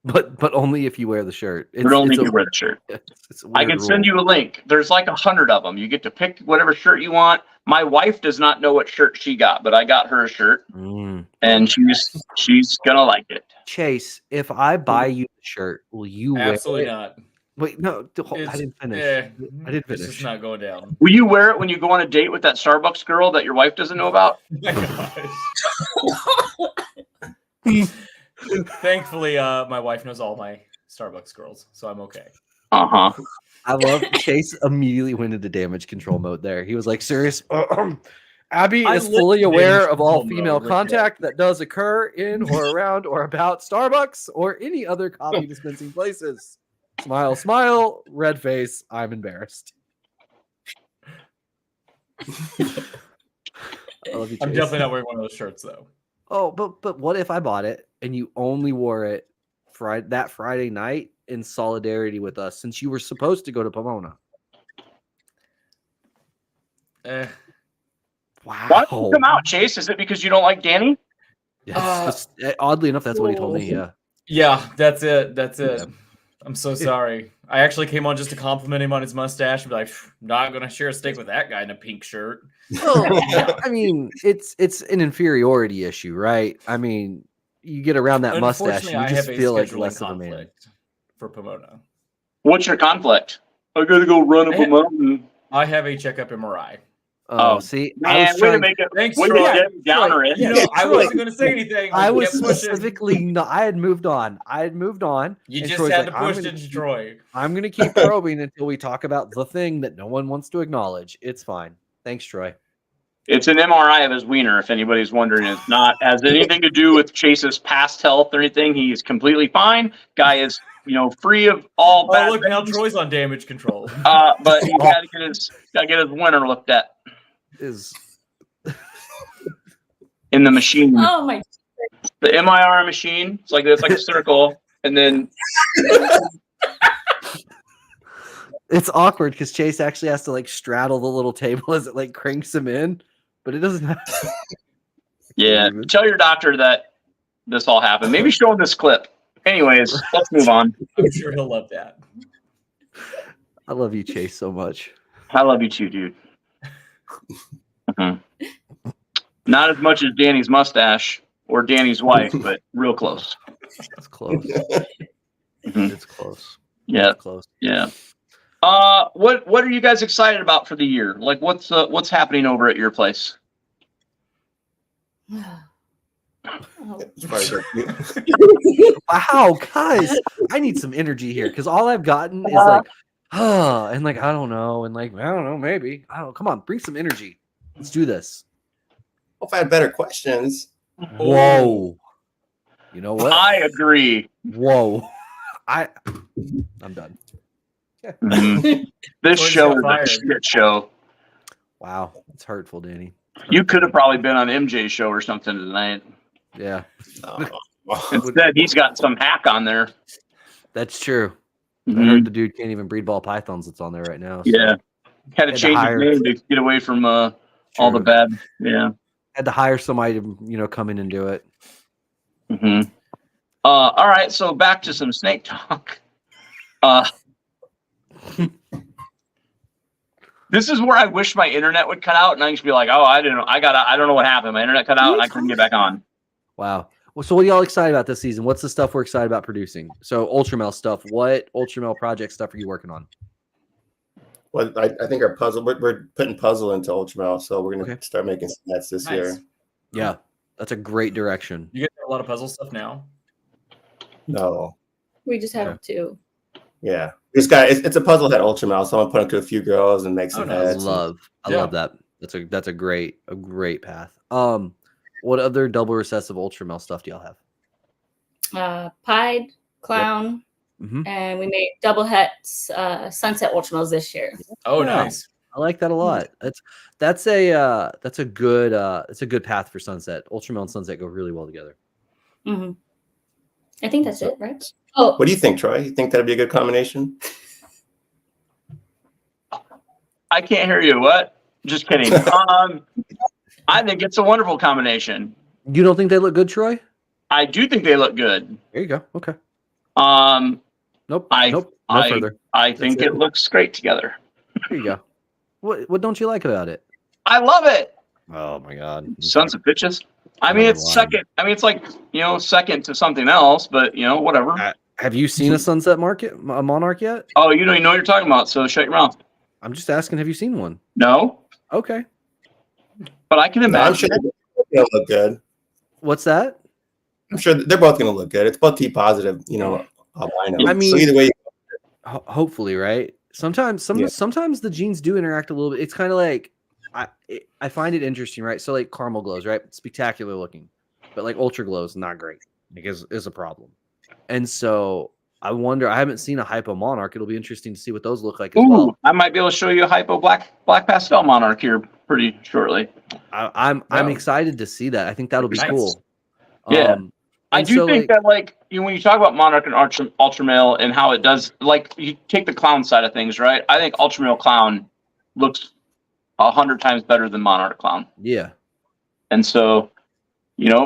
But only if you wear the shirt. But only if you wear the shirt. It's a I weird can send rule. you a link. There's like 100 of them. You get to pick whatever shirt you want. My wife does not know what shirt she got, but I got her a shirt, Mm. and she's gonna like it. Chase, if I buy you the shirt, will you wear Absolutely it? not. Wait, no, I It's- didn't finish. Yeah, I didn't This finish. is not going down. Will you wear it when you go on a date with that Starbucks girl that your wife doesn't know about? My gosh. Thankfully, my wife knows all my Starbucks girls, so I'm okay. Uh-huh. I love Chase immediately went into damage control mode there. He was like, serious. Abby I is lit fully aware damage of all control female mode with contact that does occur in or around or about Starbucks or any other coffee dispensing places. Smile, smile, red face. I'm embarrassed. I love you, I'm Chase. definitely not wearing one of those shirts, though. Oh, but what if I bought it and you only wore it that Friday night in solidarity with us since you were supposed to go to Pomona? Eh. Wow. Why don't you come out, Chase? Is it because you don't like Danny? Yes, oddly enough, that's what he told me. Yeah. Yeah, that's it. That's it. Yeah. I'm so sorry. I actually came on just to compliment him on his mustache and be like, not going to share a steak with that guy in a pink shirt. Well, I mean, it's an inferiority issue, right? I mean, you get around that mustache, Unfortunately, and I you just have a feel like scheduling less of a man. conflict for Pomona. What's your conflict? I gotta go run up a mountain. I have a checkup MRI. Oh, See, Man, I was way to trying. make it. Thanks, Way to Troy. get downer it. You know, Yeah, I Troy. wasn't going to say anything. I was kept pushing. specifically not. I had moved on. You and just Troy's had like, to push, didn't you, Troy? I'm gonna keep probing until we talk about the thing that no one wants to acknowledge. It's fine. Thanks, Troy. It's an MRI of his wiener, if anybody's wondering. It's not has anything to do with Chase's past health or anything. He is completely fine. Guy is, free of all Oh, bad look, now things. Troy's on damage control. But he's got to get his wiener looked at Is in the machine. Oh my! The MIR machine. It's like a circle, and then it's awkward because Chase actually has to like straddle the little table as it like cranks him in, but it doesn't have. yeah. Tell your doctor that this all happened. Maybe show him this clip. Anyways, let's move on. I'm sure he'll love that. I love you, Chase, so much. I love you too, dude. Mhm. Not as much as Danny's mustache or Danny's wife, but real close. It's close. Mhm. It's close. Yeah, It's close. yeah. What are you guys excited about for the year? Like, what's happening over at your place? Oh. It's probably good. Wow, guys, I need some energy here because all I've gotten is like, and like I don't know, and like I don't know, maybe I don't. Come on, bring some energy. Let's do this. If I had better questions. Whoa. You know what? I agree. Whoa. I'm done. Mhm. This George show got is a fired. shit show. Wow, it's hurtful, Danny. You could have probably been on MJ's show or something tonight. Yeah, Instead, he's got some hack on there. that's true. I Mhm. heard the dude can't even breed ball pythons that's on there right now. So. Yeah. Had to Had to change hire- his name to get away from all the True. bad. Yeah. Had to hire somebody to come in and do it. Hmm. All right. So back to some snake talk. This is where I wish my internet would cut out and I just be like, oh, I don't know what happened. My internet cut out and I couldn't get back on. Wow. Well, so what are y'all excited about this season? What's the stuff we're excited about producing? So Ultramel stuff. What Ultramel project stuff are you working on? Well, I think our puzzle, we're putting puzzle into Ultramel, so we're going to start making sets this Nice. year. Yeah, that's a great direction. You get a lot of puzzle stuff now. No. We just have to. Yeah. This guy, it's a puzzle head Ultramel, so I'm going to put it to a few girls and make some nice. I heads. love that. That's a great path. What other double recessive Ultramel stuff do y'all have? Pied, Clown, Mhm. and we made double hets, Sunset Ultramels this year. Oh, Yeah. nice. I like that a lot. That's a good path for Sunset. Ultramel and Sunset go really well together. Hmm. I think that's it, right? Oh, What do you think, Troy? You think that'd be a good combination? I can't hear you. What? Just kidding. I think it's a wonderful combination. You don't think they look good, Troy? I do think they look good. There you go. Okay. Nope. No further. I think it. it looks great together. There you go. What don't you like about it? I love it. Oh my God. Sons of bitches. I mean, Number it's one. second. I mean, it's like, second to something else, but whatever. Have you seen a Sunset a Monarch yet? Oh, you don't even know what you're talking about, so shut your mouth. I'm just asking, have you seen one? No, Okay. but I can No, I'm imagine. sure they'll look good. What's that? I'm sure they're both going to look good. It's both T positive, albino. I mean- so either way, Hopefully, right? Sometimes the genes do interact a little bit. It's kind of like I find it interesting, right? So like caramel glows, right? Spectacular looking, but like ultra glows, not great. Like is a problem. And so I wonder. I haven't seen a hypo monarch. It'll be interesting to see what those look like as Ooh, well. I might be able to show you a hypo black pastel monarch here pretty shortly. I'm excited to see that. I think that'll be Nice. cool. Yeah. I and do so, think that, when you talk about Monarch and Ultramale and how it does, you take the clown side of things, right? I think Ultramale clown looks 100 times better than Monarch clown. yeah. And so,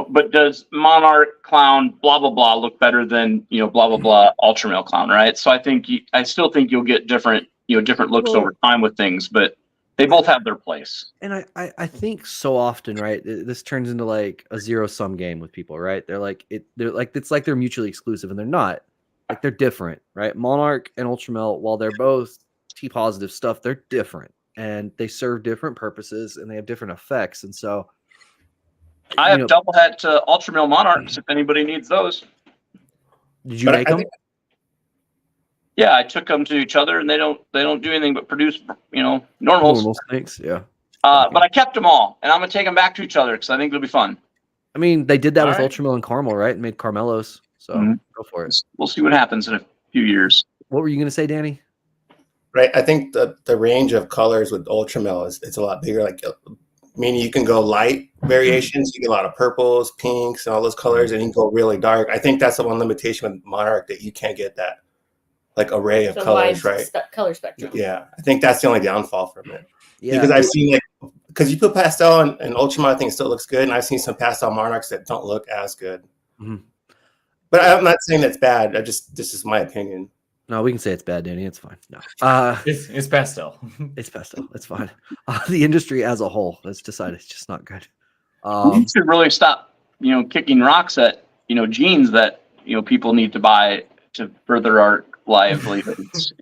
but does Monarch clown blah blah blah look better than blah blah blah Ultramale clown, right? So I still think you'll get different looks Well- over time with things, but they both have their place. And I think so often, right? This turns into like a zero sum game with people, right? It's like they're mutually exclusive, and they're not. Like they're different, right? Monarch and Ultramel, while they're both T positive stuff, they're different, and they serve different purposes, and they have different effects. And so, I have double hat Ultramale monarchs if anybody needs those. did you But make I them? think- Yeah, I took them to each other, and they don't do anything but produce normals. Normal snakes, yeah. But I kept them all, and I'm gonna take them back to each other because I think it'll be fun. I mean, they did that with Alright. Ultramel and Caramel, right? And made Carmelos. So Mhm. go for it. We'll see what happens in a few years. What were you gonna say, Danny? right? I think the range of colors with Ultramel is a lot bigger. Meaning you can go light variations, you get a lot of purples, pinks, and all those colors, and you can go really dark. I think that's the one limitation with Monarch, that you can't get that array of the colors, wide right? color spectrum. Yeah, I think that's the only downfall from it. Yeah, Because I've seen because you put pastel and Ultramel, I think it still looks good, and I've seen some pastel Monarchs that don't look as good. Mhm. But I'm not saying that's bad. This is my opinion. no, we can say it's bad, Danny. It's fine. No, It's pastel. it's pastel. It's fine. The industry as a whole has decided it's just not good. You should really stop, kicking rocks at, jeans that, people need to buy to further our livelihoods.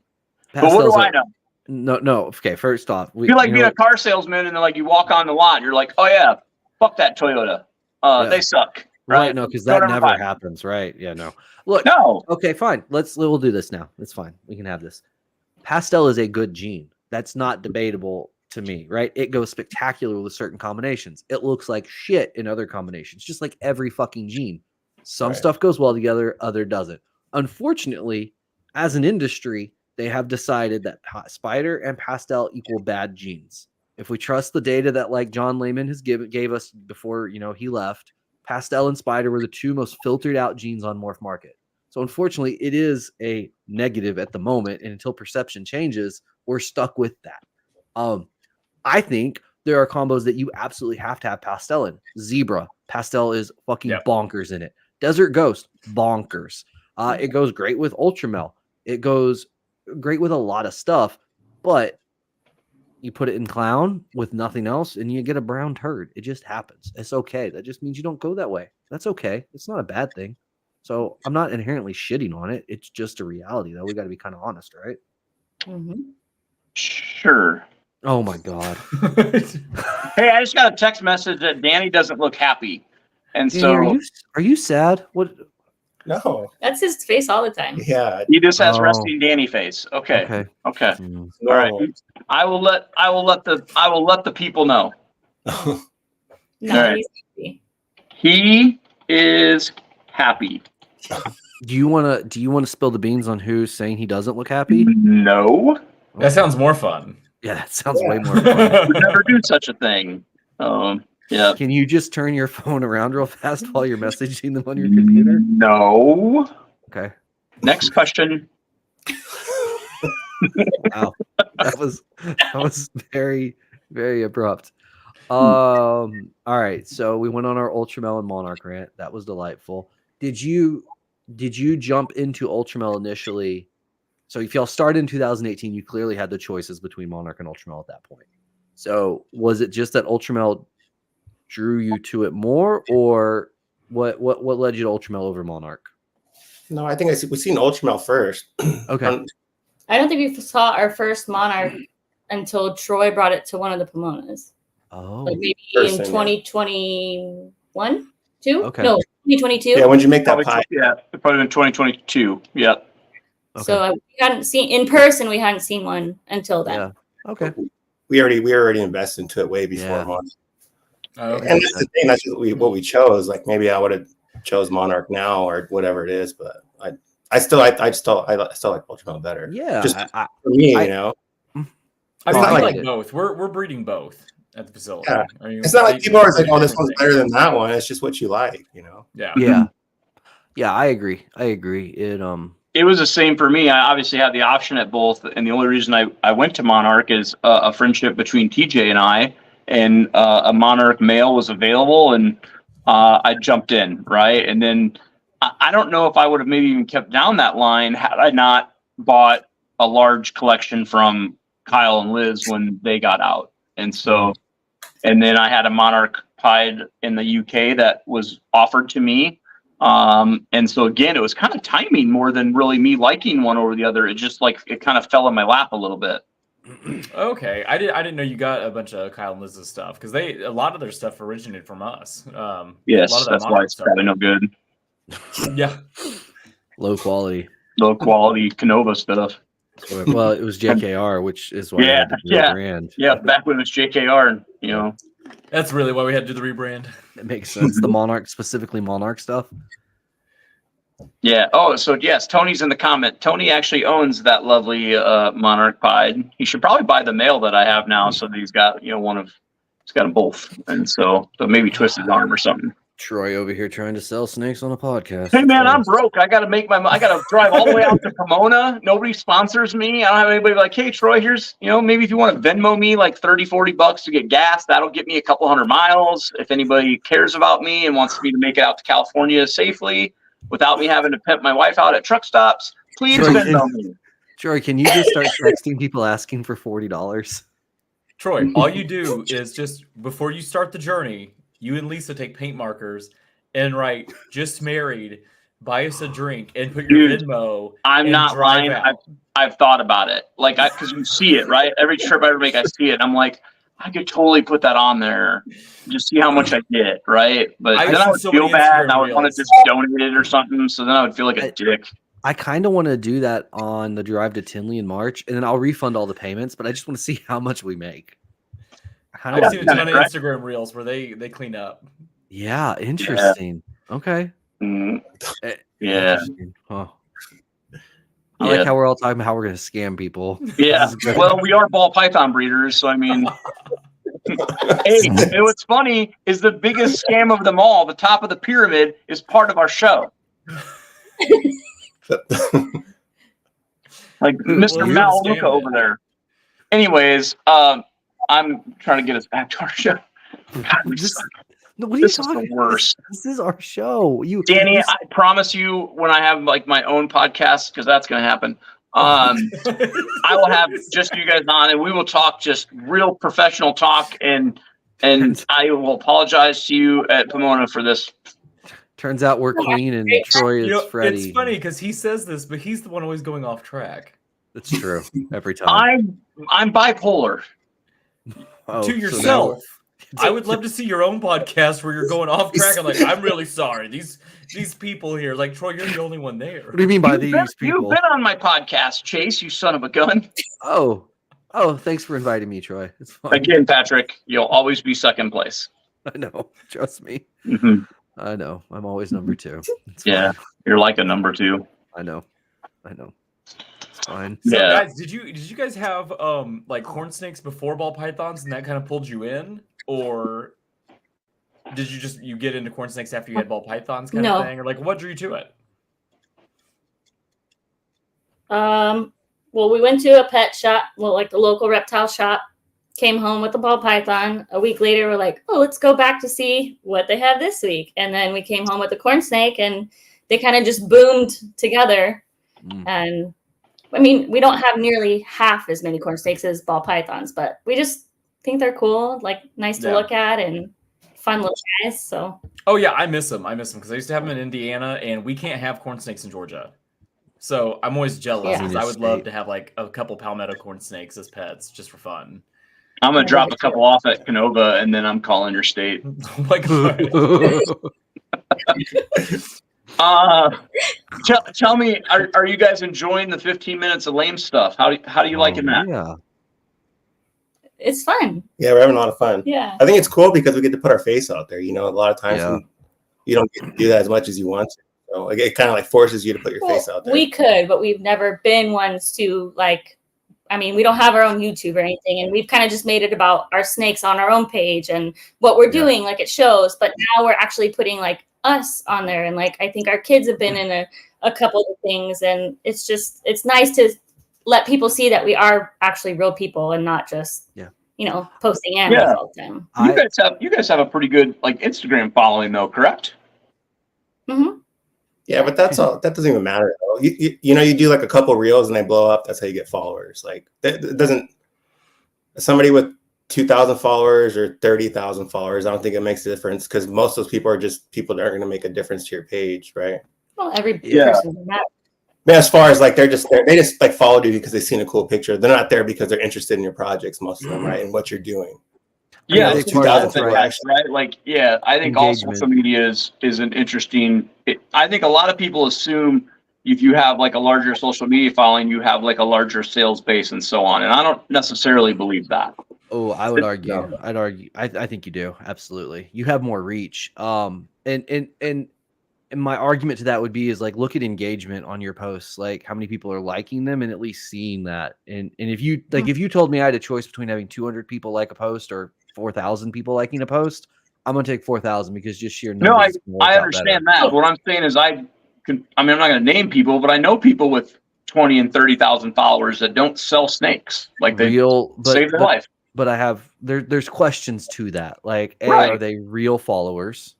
But what do pastels I are- know? No. Okay, first off, I feel like being a car salesman and then you walk on the lot, and you're like, oh yeah, fuck that Toyota. Yeah. They suck. Right, no, because that Don't ever never buy it. happens, right? Yeah, no. Look, No. okay, fine. We'll do this now. It's fine. We can have this. Pastel is a good gene. That's not debatable to me, right? It goes spectacular with certain combinations. It looks like shit in other combinations, just like every fucking gene. Some stuff goes well together, other doesn't. Unfortunately, as an industry, they have decided that spider and pastel equal bad genes. If we trust the data that like John Lehman gave us before, he left, pastel and spider were the two most filtered out genes on Morph Market. So unfortunately, it is a negative at the moment, and until perception changes, we're stuck with that. I think there are combos that you absolutely have to have pastel in. Zebra, pastel is fucking bonkers in it. Desert Ghost, bonkers. It goes great with Ultramel. It goes great with a lot of stuff, but you put it in clown with nothing else and you get a brown turd. It just happens. It's okay. That just means you don't go that way. That's okay. It's not a bad thing. So I'm not inherently shitting on it. It's just a reality, though. We got to be kind of honest, right? Mm-hmm. Sure. Oh my God. Hey, I just got a text message that Danny doesn't look happy. And Danny, so are you sad? What? No. That's his face all the time. Yeah. he just has Oh. resting Danny face. Okay. Okay. All No. right. I will let the people know. No, All right. he's happy. He is happy. Do you want to spill the beans on who's saying he doesn't look happy? No. That sounds more fun. Yeah, that sounds way more fun. Would never do such a thing. Yeah. Can you just turn your phone around real fast while you're messaging them on your computer? No. Okay. Next question. Wow. That was very, very abrupt. All right. So we went on our Ultramel and Monarch rant. That was delightful. Did you jump into Ultramel initially? So if y'all started in 2018, you clearly had the choices between Monarch and Ultramel at that point. So was it just that Ultramel drew you to it more, or what led you to Ultramel over Monarch? No, I think we've seen Ultramel first. Okay. I don't think we saw our first Monarch until Troy brought it to one of the Pomonas. Oh. Like maybe Person, in yeah. 2021, 2? Okay. No, 2022. Yeah, when'd you make that Probably, pie? yeah, probably in 2022. Yeah. Okay. So we hadn't seen in person. We hadn't seen one until then. Yeah. Okay. We already invested into it way before Yeah. Monarch. Okay. And that's the thing. That's just what we chose. Like maybe I would have chose Monarch now or whatever it is, but I still like Ultramel better. Yeah. Just for me, I- you know. I It's mean, not we like- like both. We're breeding both at the facility. Yeah. I mean, It's not like people are always like, "Oh, this different one's better than that one." It's just what you like, you know. Yeah. Yeah. I agree. It was the same for me. I obviously had the option at both, and the only reason I went to Monarch is a friendship between TJ and I, and a Monarch male was available, and I jumped in, right? And then I don't know if I would have maybe even kept down that line had I not bought a large collection from Kyle and Liz when they got out. And so, and then I had a Monarch Pied in the UK that was offered to me. And so again, it was kind of timing more than really me liking one over the other. It just like, it kind of fell in my lap a little bit. Okay, I didn't know you got a bunch of Kyle and Liz's stuff because a lot of their stuff originated from us. Yes, a lot of that that's why Monarch it's stuff. probably no good. Yeah. Low quality. Low quality Kinova stuff. Well, it was JKR, which is why I had to rebrand. Yeah, back when it was JKR, and you know. That's really why we had to do the rebrand. It makes sense. The Monarch, specifically Monarch stuff. Yeah. Oh, so yes, Tony's in the comment. Tony actually owns that lovely Monarch Pied. He should probably buy the male that I have now, so that he's got he's got them both, and so maybe twist his arm or something. Troy over here trying to sell snakes on a podcast. Hey man, I'm broke. I gotta drive all the way out to Pomona. Nobody sponsors me. I don't have anybody like, hey Troy, here's maybe if you want to Venmo me like $30-$40 to get gas, that'll get me a couple 100 miles. If anybody cares about me and wants me to make it out to California safely without me having to pimp my wife out at truck stops, please Venmo me. Troy, can you just start texting people asking for $40? Troy, all you do is just before you start the journey, you and Lisa take paint markers and write "just married," buy us a drink, and put your Venmo. I'm not lying. out. I've thought about it, like because you see it right. Every trip I ever make, I see it. I'm like, I could totally put that on there, just see how much I get, right? But I've then I seen would so feel many bad, and Instagram I would want reels. to just donate it or something. So then I would feel like a dick. I kind of want to do that on the drive to Tinley in March, and then I'll refund all the payments. But I just want to see how much we make. I've seen a ton of Instagram reels where they clean up. Yeah, interesting. Yeah. Okay. Yeah. Interesting. Huh. I like how we're all talking about how we're going to scam people. Yeah. Well, we are ball python breeders, so I mean. Hey, and what's funny is the biggest scam of them all, the top of the pyramid, is part of our show. Like Mr. Maluka over there. Anyways, I'm trying to get us back to our show. God, this is the worst. This is our show. Danny, I promise you, when I have like my own podcast, because that's going to happen, I will have just you guys on, and we will talk just real professional talk, and I will apologize to you at Pomona for this. Turns out we're Queen and Troy is Freddie. It's funny because he says this, but he's the one always going off track. That's true. Every time. I'm bipolar. To yourself. I would love to see your own podcast where you're going off track. I'm like, I'm really sorry. These people here, like Troy, you're the only one there. What do you mean by these people? You've been on my podcast, Chaise, you son of a gun. Oh, thanks for inviting me, Troy. It's fine. Again, Patrick, you'll always be second place. I know. Trust me. Mm-hmm. I know. I'm always number 2. Yeah, you're like a number 2. I know. It's fine. So, guys, did you guys have like corn snakes before ball pythons, and that kind of pulled you in, or did you get into corn snakes after you had ball pythons kind of thing, or like what drew you to it? Well, we went to a pet shop, like the local reptile shop. Came home with the ball python. A week later, we're like, oh, let's go back to see what they have this week. And then we came home with the corn snake, and they kind of just boomed together. And I mean, we don't have nearly half as many corn snakes as ball pythons, but we just think they're cool, like nice to look at and fun little guys. So. Oh yeah, I miss them because I used to have them in Indiana, and we can't have corn snakes in Georgia. So I'm always jealous because I would love to have like a couple palmetto corn snakes as pets just for fun. I'm gonna drop a couple off at Kinova, and then I'm calling your state. Oh my god! Tell me, are you guys enjoying the 15 minutes of lame stuff? How do you liking that? Yeah, it's fun. Yeah, we're having a lot of fun. Yeah, I think it's cool because we get to put our face out there. You know, a lot of times you don't get to do that as much as you want to. So it kind of like forces you to put your face out there. We could, but we've never been ones to like. I mean, we don't have our own YouTube or anything, and we've kind of just made it about our snakes on our own page and what we're doing, like it shows. But now we're actually putting like us on there, and like I think our kids have been in a couple of things, and it's nice to let people see that we are actually real people and not just posting animals all the time. You guys have a pretty good like Instagram following though, correct? Mm-hmm. Yeah, but that's all. That doesn't even matter. Though. You do like a couple reels and they blow up. That's how you get followers. Like it doesn't. Somebody with 2,000 followers or 30,000 followers, I don't think it makes a difference because most of those people are just people that aren't going to make a difference to your page, right? Well, every person does that. But as far as like they just like followed you because they've seen a cool picture. They're not there because they're interested in your projects. Most of them, right, and what you're doing. Yeah, it's 2,000 right. Like, I think all social media is an interesting. I think a lot of people assume if you have like a larger social media following, you have like a larger sales base and so on. And I don't necessarily believe that. Oh, I would argue. I'd argue. I think you do. Absolutely, you have more reach. And my argument to that would be is like look at engagement on your posts, like how many people are liking them and at least seeing that. And if you if you told me I had a choice between having 200 people like a post or 4,000 people liking a post, I'm gonna take 4,000 because just sheer numbers. No, I understand that. What I'm saying is I'm not gonna name people, but I know people with 20 and 30,000 followers that don't sell snakes. Like they save their life. But there's questions to that. Like, are they real followers,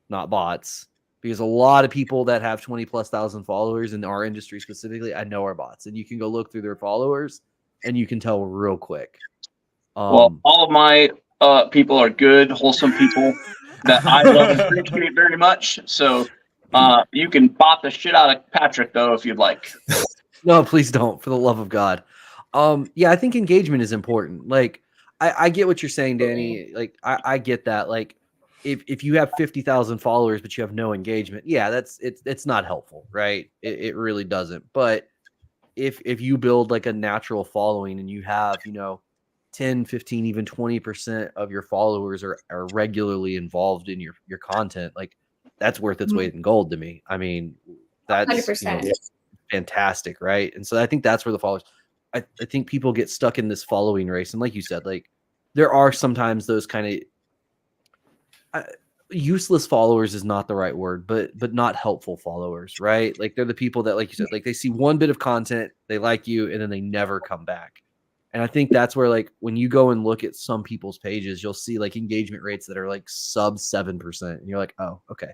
not bots? Because a lot of people that have 20,000+ followers in our industry specifically, I know are bots, and you can go look through their followers, and you can tell real quick. Well, all of my people are good, wholesome people that I love and appreciate very much. So you can bot the shit out of Patrick though if you'd like. No, please don't, for the love of God. I think engagement is important. Like I get what you're saying, Danny. Like I get that. Like if you have 50,000 followers but you have no engagement, yeah, it's not helpful, right? It really doesn't. But if you build like a natural following and you have, 10, 15, even 20% of your followers are regularly involved in your content, like that's worth its weight in gold to me. I mean, that's 100%. fantastic, right? And so I think that's where the followers, I think people get stuck in this following race. And like you said, like there are sometimes those kind of useless followers is not the right word, but not helpful followers, right? Like they're the people that, like you said, like they see one bit of content, they like you, and then they never come back. And I think that's where, like, when you go and look at some people's pages, you'll see like engagement rates that are like sub 7%. And you're like, oh, okay,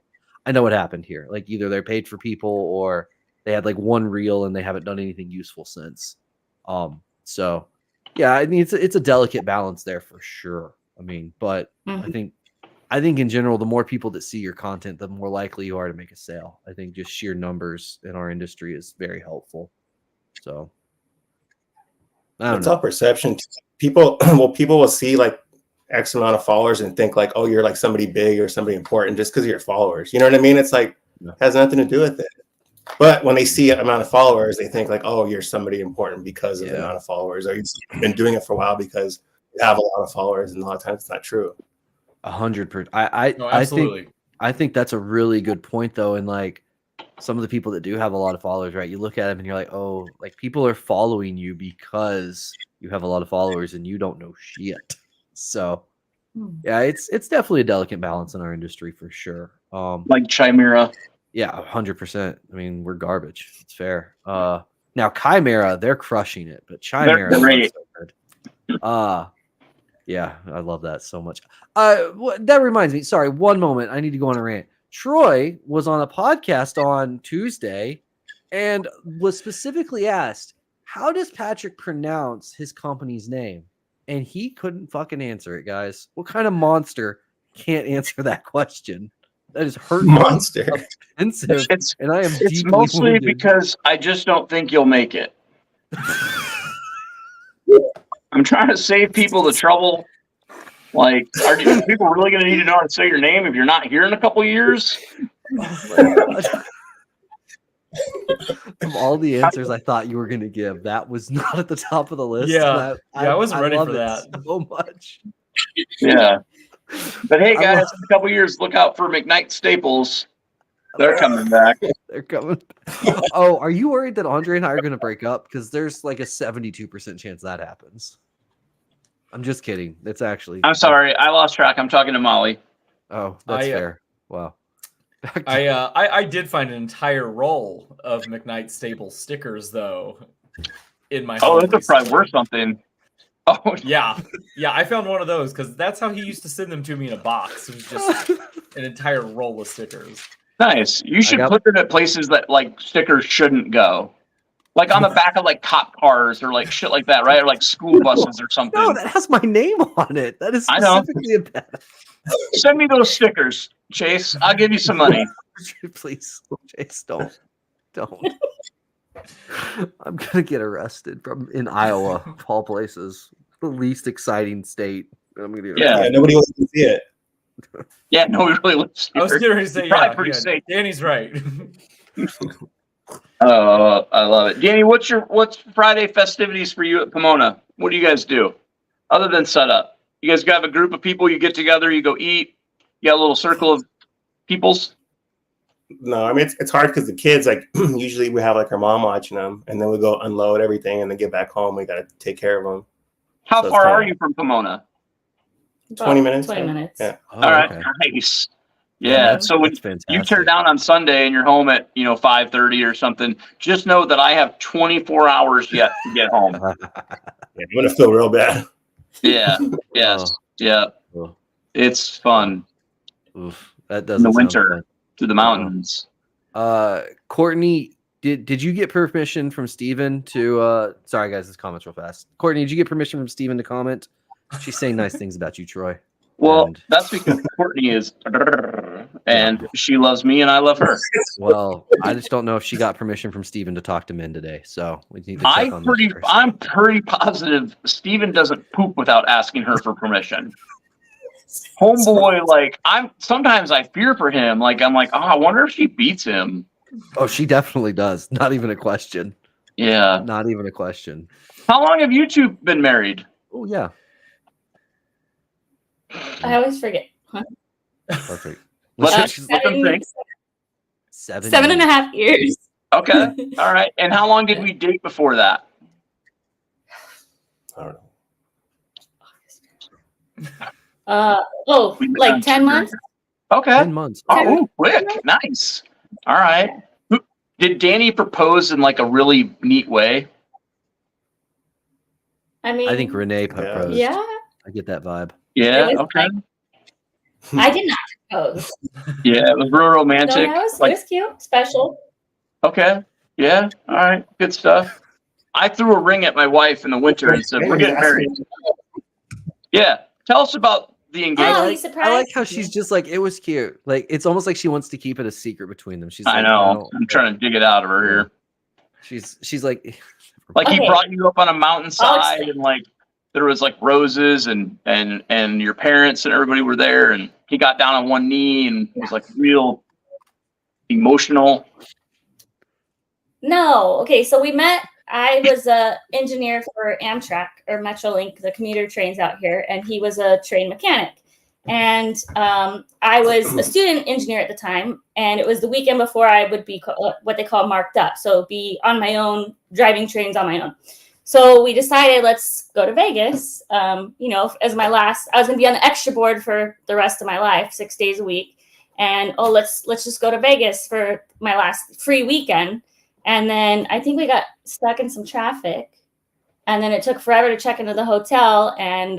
I know what happened here. Like either they're paid for people or they had like one reel and they haven't done anything useful since. So yeah, I mean, it's a delicate balance there for sure. I mean, but I think in general, the more people that see your content, the more likely you are to make a sale. I think just sheer numbers in our industry is very helpful. So it's all perception. People will see like X amount of followers and think like, oh, you're like somebody big or somebody important just because of your followers. You know what I mean? It's like has nothing to do with it. But when they see an amount of followers, they think like, oh, you're somebody important because of the amount of followers, or you've been doing it for a while because you have a lot of followers, and a lot of times it's not true. 100%. I think that's a really good point though. And like some of the people that do have a lot of followers, right? You look at them and you're like, oh, like people are following you because you have a lot of followers and you don't know shit. So yeah, it's definitely a delicate balance in our industry for sure. Like Chimera. Yeah, 100%. I mean, we're garbage. It's fair. Now Chimera, they're crushing it, but Chimera is not so good. Yeah, I love that so much. That reminds me. Sorry, one moment. I need to go on a rant. Troy was on a podcast on Tuesday and was specifically asked, how does Patrick pronounce his company's name? And he couldn't fucking answer it, guys. What kind of monster can't answer that question? That is hurtful, monster, offensive, and I am It's deeply mostly wounded. because I just don't think you'll make it. I'm trying to save people the trouble. Like, are people really going to need to know how to say your name if you're not here in a couple of years? Of all the answers I thought you were going to give, that was not at the top of the list. Yeah, I wasn't ready love for it that so much. Yeah. But hey, guys, in a couple of years, look out for McKnight Staples. They're coming back. They're coming. Oh, are you worried that Andre and I are going to break up? Because there's like a 72% chance that happens. I'm just kidding. It's actually. I'm sorry. I lost track. I'm talking to Molly. Oh, that's fair. Wow. I did find an entire roll of McKnight Staples stickers, though, in my Oh, home that's probably recently. worth something. Oh, Yeah, I found one of those because that's how he used to send them to me in a box. It was just an entire roll of stickers. nice. You should put them at places that like stickers shouldn't go. Like on the back of like cop cars or like shit like that, right? Or like school buses or something. No, that has my name on it. That is I know. specifically a bad. Send me those stickers, Chase. I'll give you some money. Please, Chase, don't. I'm gonna get arrested in Iowa, of all places, the least exciting state. I'm gonna get Yeah. Nobody wants to see it. Yeah, no, we really lives I was here. going to say, Probably pretty safe. Danny's right. Oh, I love it. Danny, what's Friday festivities for you at Pomona? What do you guys do other than set up? You guys got a group of people, you get together, you go eat, you got a little circle of peoples? No, I mean it's hard because the kids, like usually we have like our mom watching them, and then we go unload everything and then get back home. We got to take care of them. How So it's far kinda- are you from Pomona? 20 minutes. 20 minutes. Yeah. Oh, All right, okay. nice. Yeah, so when That's fantastic. you tear down on Sunday and you're home at 5:30 or something, just know that I have 24 hours yet to get home. Yeah, I'm gonna feel real bad. Yeah, yes, yeah. Oh. It's fun Oof, that in doesn't the sound winter fun. to the mountains. Courtney, did you get permission from Steven to sorry guys, this comment's real fast. Courtney, did you get permission from Steven to comment? She's saying nice things about you, Troy. Well, And- that's because Courtney is and she loves me and I love her. Well, I just don't know if she got permission from Steven to talk to men today, so we need to check on that first. I'm pretty positive Steven doesn't poop without asking her for permission. Homeboy, like sometimes I fear for him. Like I'm like, oh, I wonder if she beats him. Oh, she definitely does. Not even a question. Yeah. Not even a question. How long have you two been married? Oh yeah. I always forget. Huh? Perfect. Seven and a half years. Okay. All right. And how long did we date before that? I don't know. Like 10 months. Okay. 10 months. Oh, quick. Nice. All right. Did Danny propose in like a really neat way? I mean, I think Renae proposed. Yeah. I get that vibe. Yeah. Okay. I did not propose. Yeah, it was real romantic. No, it was cute, special. Okay. Yeah. All right. Good stuff. I threw a ring at my wife in the winter and said, "We're getting married." Yeah. Tell us about the engagement. Oh, he's surprised. I like how she's just like, it was cute. Like, it's almost like she wants to keep it a secret between them. She's I like, know. I'm trying to dig it out of her here. She's like he brought you up on a mountainside and like there was like roses and your parents and everybody were there and he got down on one knee and was like real emotional. No. Okay. So we met. I was a engineer for Amtrak or Metrolink, the commuter trains out here, and he was a train mechanic. And I was a student engineer at the time, and it was the weekend before I would be what they call marked up, so be on my own, driving trains on my own. So we decided, let's go to Vegas. As my last, I was going to be on the extra board for the rest of my life, 6 days a week, and let's just go to Vegas for my last free weekend. And then I think we got stuck in some traffic, and then it took forever to check into the hotel. And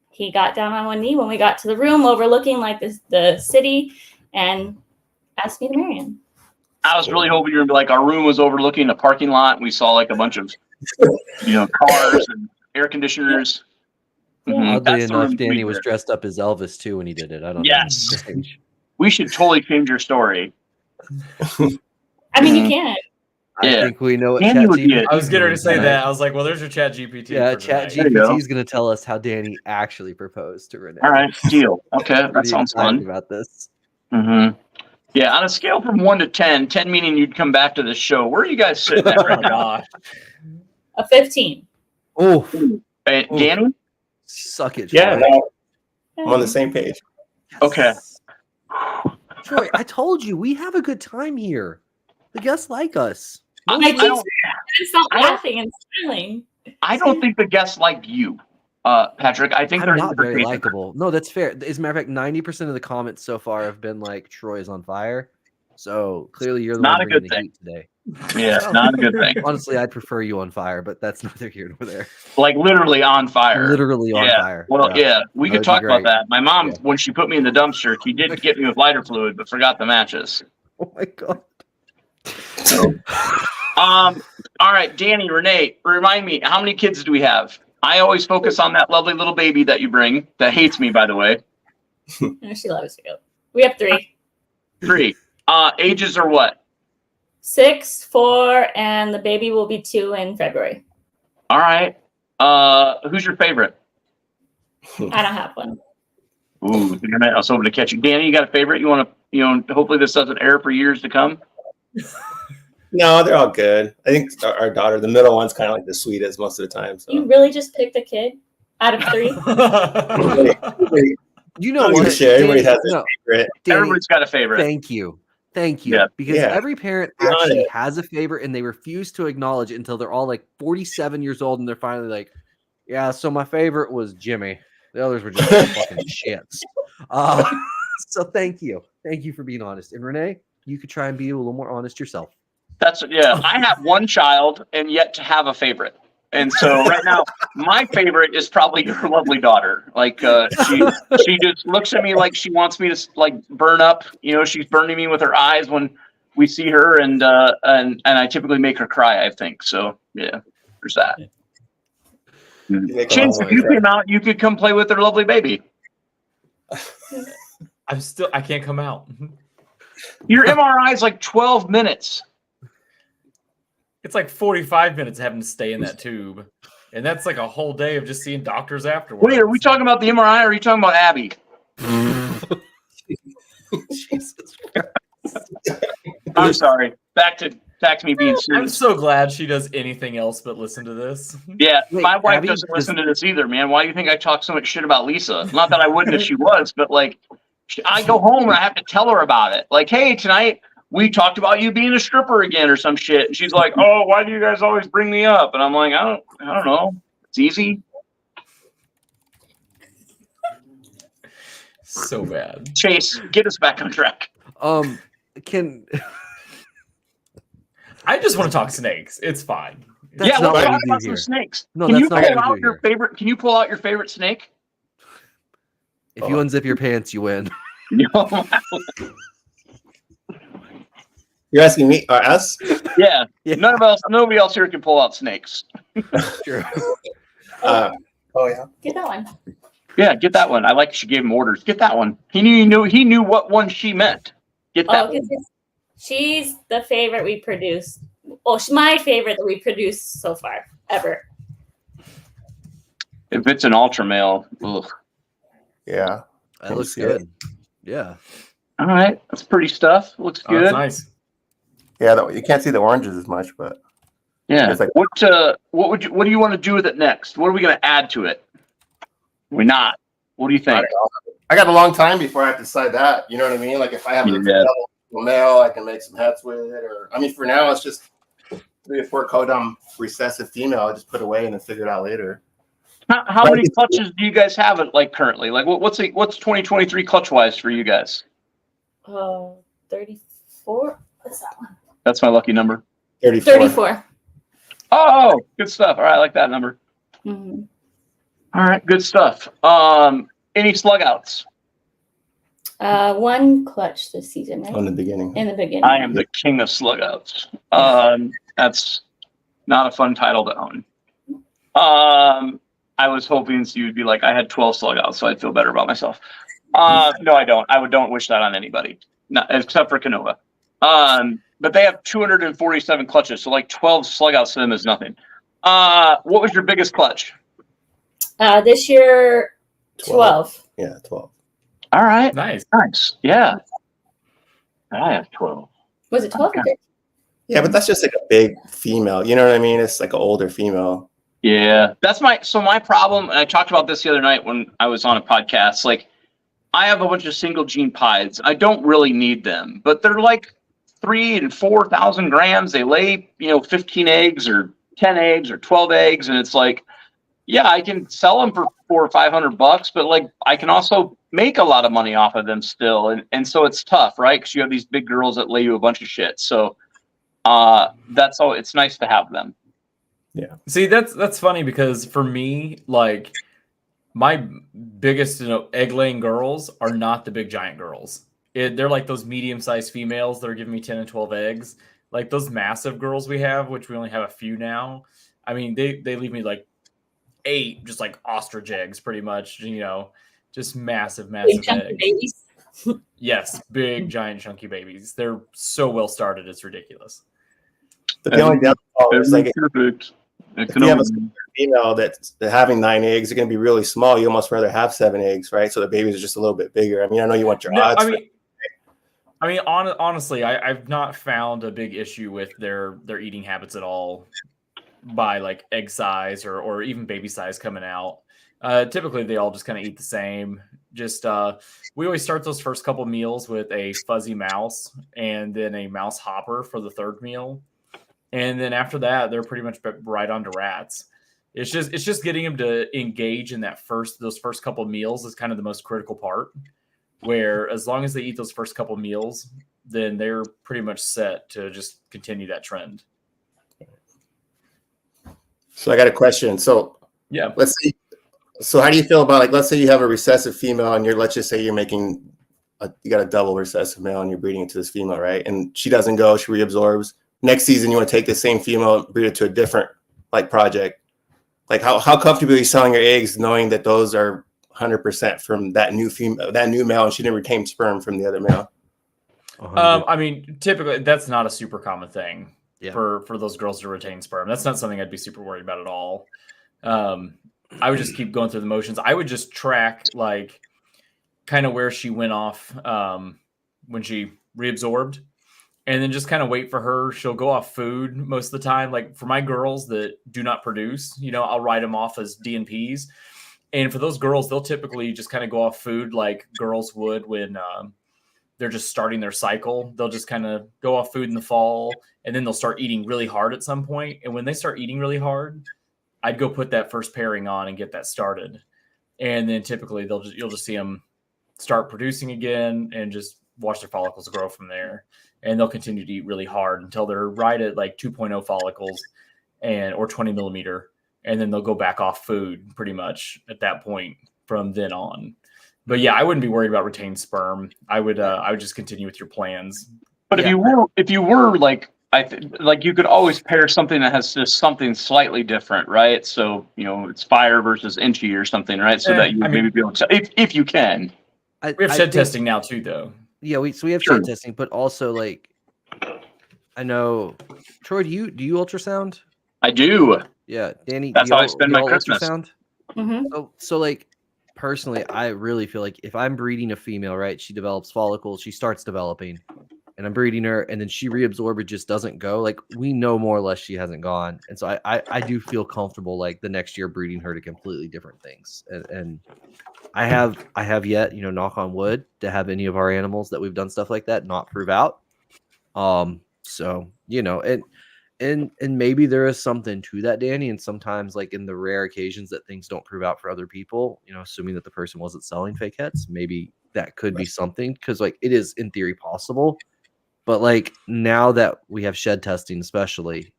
he got down on one knee when we got to the room overlooking like the city, and asked me to marry him. I was really hoping you were gonna be like, our room was overlooking a parking lot, and we saw like a bunch of cars and air conditioners. Oddly enough, Danny was dressed up as Elvis too when he did it. I don't know. Yes. We should totally change your story. I mean, you can. I think we know what Danny would be I was getting ready to say that. I was like, well, there's your Chat GPT. Yeah, Chat GPT is going to tell us how Danny actually proposed to Renae. All right, deal. Okay, that sounds fun. About this. Yeah, on a scale from 1 to 10, 10 meaning you'd come back to this show, where are you guys sitting at right now? A 15. Oh. Danny? Suck it, Troy. Yeah, no, I'm on the same page. Okay. Troy, I told you, we have a good time here. The guests like us. I can't stop laughing and smiling. I don't think the guests like you, Patrick. I think I'm they're not very likable. No, that's fair. As a matter of fact, 90% of the comments so far have been like, Troy is on fire. So clearly you're the one bringing the heat today. Yeah, not a good thing. Honestly, I'd prefer you on fire, but that's neither here nor there. Like literally on fire. Literally on fire. Well, yeah, we could talk about that. My mom, when she put me in the dumpster, she did get me with lighter fluid, but forgot the matches. Oh my God. All right, Danny, Renae, remind me, how many kids do we have? I always focus on that lovely little baby that you bring that hates me, by the way. She loves you. We have 3. 3. Ages are what? 6, 4, and the baby will be 2 in February. All right. Who's your favorite? I don't have one. Ooh, I was hoping to catch you. Danny, you got a favorite? You want to, hopefully this doesn't air for years to come? No, they're all good. I think our daughter, the middle one's kind of like the sweetest most of the time. So. You really just picked a kid out of 3? You know what? Everybody has a favorite. Danny, everybody's got a favorite. Thank you. Yeah, because every parent actually has a favorite and they refuse to acknowledge it until they're all like 47 years old and they're finally like, yeah, so my favorite was Jimmy. The others were just fucking shits. So thank you. Thank you for being honest. And Renae, you could try and be a little more honest yourself. I have one child and yet to have a favorite. And so right now, my favorite is probably your lovely daughter. Like she just looks at me like she wants me to like burn up. She's burning me with her eyes when we see her, and I typically make her cry. I think so. Yeah, there's that. Chins, if you came out, you could come play with their lovely baby. I can't come out. Your MRI is like 12 minutes. It's like 45 minutes having to stay in that tube. And that's like a whole day of just seeing doctors afterwards. Wait, are we talking about the MRI or are you talking about Abby? Jesus. I'm sorry. Back to me being I'm serious. so glad she does anything else but listen to this. Yeah, Wait, my wife Abby doesn't listen to this either, man. Why do you think I talk so much shit about Lisa? Not that I wouldn't if she was, but like, I go home and I have to tell her about it. Like, hey, tonight we talked about you being a stripper again or some shit. And she's like, oh, why do you guys always bring me up? And I'm like, I don't know. It's easy. So bad. Chase, get us back on track. Can I just want to talk snakes. It's fine. That's yeah, not let's what talk we do about here. some snakes. No, Can that's you not what we pull out do your here. favorite? Can you pull out your favorite snake? If you unzip your pants, you win. No. You're asking me or us? Yeah. Yeah. Nobody else here can pull out snakes. Sure. Oh yeah. Get that one. Yeah, get that one. I like she gave him orders. Get that one. He knew what one she meant. Get that Oh, one. because she's the favorite we produced. Well, she's my favorite that we produced so far ever. If it's an ultra male, ugh. Yeah. That looks good. Yeah. All right, that's pretty stuff. Looks Oh, that's good. nice. Yeah. You can't see the oranges as much, but Yeah. It's like- What do you want to do with it next? What are we going to add to it? We're not. What do you think? I got a long time before I have to decide that. You know what I mean? Like if I have a Yeah. double male, I can make some hats with it. Or I mean, for now, it's just 3 or 4 codom recessive female. I'll just put away and then figure it out later. How many clutches do you guys have it like currently? Like what's 2023 clutch wise for you guys? 34. What's that one? That's my lucky number. 34. 34. Oh, good stuff. All right, I like that number. Mm-hmm. All right, good stuff. Any slug outs? 1 clutch this season, right? On the beginning. In the beginning. I am the king of slug outs. That's not a fun title to own. I was hoping you'd be like, I had 12 slug outs, so I'd feel better about myself. No, I don't. Don't wish that on anybody, not except for Kinova. But they have 247 clutches, so like 12 slug outs to them is nothing. What was your biggest clutch? This year, 12. Yeah, 12. All right, Nice. nice. Yeah, I have 12. Was it 12 or 13? Yeah, but that's just like a big female. You know what I mean? It's like an older female. Yeah, that's my problem. And I talked about this the other night when I was on a podcast. Like, I have a bunch of single gene pieds. I don't really need them, but they're like 3,000 and 4,000 grams. They lay, 15 eggs or 10 eggs or 12 eggs, and it's like, yeah, I can sell them for $400 or $500, but like I can also make a lot of money off of them still, and so it's tough, right? Because you have these big girls that lay you a bunch of shit. So that's all. It's nice to have them. Yeah. See, that's funny because for me, like my biggest egg laying girls are not the big giant girls. They're like those medium sized females that are giving me 10 and 12 eggs. Like those massive girls we have, which we only have a few now. I mean, they leave me like 8 just like ostrich eggs, pretty much. Just massive Big chunky eggs. babies. Yes, big giant chunky babies. They're so well started, it's ridiculous. But the only downfall is like Perfect. if you have a female that's having 9 eggs, they're going to be really small. You almost rather have 7 eggs, right? So the babies are just a little bit bigger. I mean, I know you want your odds. Honestly, I've not found a big issue with their eating habits at all by like egg size or even baby size coming out. Typically, they all just kind of eat the same. Just we always start those first couple meals with a fuzzy mouse and then a mouse hopper for the third meal. And then after that, they're pretty much right on to rats. It's just getting them to engage in those first couple meals is kind of the most critical part. Where as long as they eat those first couple meals, then they're pretty much set to just continue that trend. So I got a question. So Yeah. let's see. So how do you feel about, like, let's say you have a recessive female and let's just say you're making you got a double recessive male and you're breeding it to this female, right? And she doesn't go, she reabsorbs. Next season, you want to take the same female, breed it to a different project. Like how comfortable are you selling your eggs knowing that those are 100% from that new female, that new male, and she didn't retain sperm from the other male. I mean, typically that's not a super common thing Yeah. for those girls to retain sperm. That's not something I'd be super worried about at all. I would just keep going through the motions. I would just track like kind of where she went off when she reabsorbed, and then just kind of wait for her. She'll go off food most of the time. Like for my girls that do not produce, you know, I'll write them off as DNPs. And for those girls, they'll typically just kind of go off food like girls would when they're just starting their cycle. They'll just kind of go off food in the fall, and then they'll start eating really hard at some point. And when they start eating really hard, I'd go put that first pairing on and get that started. And then typically you'll just see them start producing again and just watch their follicles grow from there. And they'll continue to eat really hard until they're right at like 2.0 follicles or 20 millimeter. And then they'll go back off food pretty much at that point from then on. But yeah, I wouldn't be worried about retained sperm. I would just continue with your plans. But if you were like, like you could always pair something that has just something slightly different, right? So, you know, it's fire versus inchy or something, right? So that you maybe be able to, if you can. We have shed testing now too, though. Yeah, we have shed testing, but also like, I know, Troy, do you ultrasound? I do. Yeah, Danny. That's how I spend my Christmas. Mm-hmm. So like personally, I really feel like if I'm breeding a female, right, she develops follicles, she starts developing, and I'm breeding her, and then she reabsorbs, it just doesn't go. Like we know more or less she hasn't gone, and so I do feel comfortable like the next year breeding her to completely different things, and I have yet, you know, knock on wood, to have any of our animals that we've done stuff like that not prove out. So you know, and maybe there is something to that, Danny. And sometimes, like in the rare occasions that things don't prove out for other people, you know, assuming that the person wasn't selling fake heads, maybe that could be something, because like it is in theory possible. But like now that we have shed testing, especially,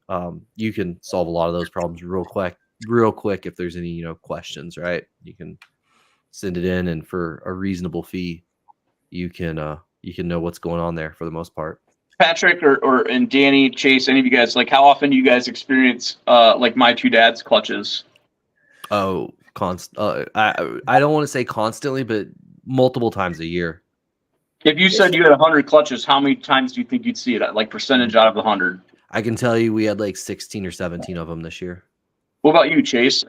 you can solve a lot of those problems real quick if there's any, you know, questions, right? You can send it in, and for a reasonable fee, you can know what's going on there for the most part. Patrick and Danny, Chase, any of you guys, like how often do you guys experience like my two dads clutches? Oh, I don't want to say constantly, but multiple times a year. If you said you had 100 clutches, how many times do you think you'd see it at, like percentage out of the 100? I can tell you we had like 16 or 17 of them this year. What about you, Chase?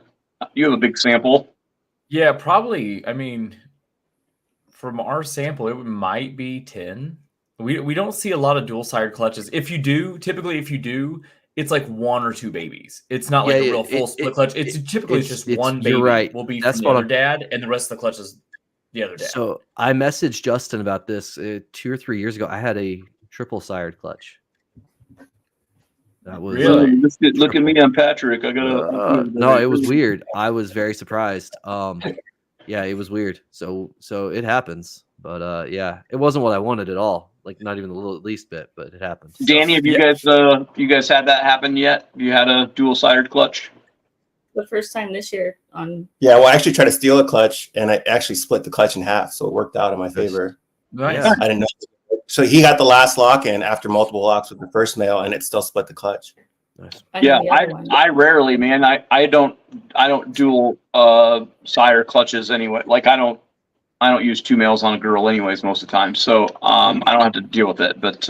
You have a big sample. Yeah, probably. I mean, from our sample, it might be 10. We don't see a lot of dual-sided clutches. If you do, it's like one or two babies. It's not like a real full split clutch. It's typically just one baby. You're right. Will be That's from the other dad, and the rest of the clutches the other dad. So I messaged Justin about this 2 or 3 years ago. I had a triple-sired clutch. That was really. Look at me, I'm Patrick. I gotta. No, it was weird. I was very surprised. Yeah, it was weird. So it happens. But yeah, it wasn't what I wanted at all. Like not even the least bit, but it happened. Danny, have you guys had that happen yet? You had a dual-sided clutch? The first time this year on. Yeah, well, I actually tried to steal a clutch, and I actually split the clutch in half, so it worked out in my favor. Nice. Yeah. I didn't know. So he got the last lock in after multiple locks with the first male, and it still split the clutch. Nice. Yeah, I rarely, man. I don't dual sire clutches anyway. Like I don't use two males on a girl anyways most of the time, so I don't have to deal with it. But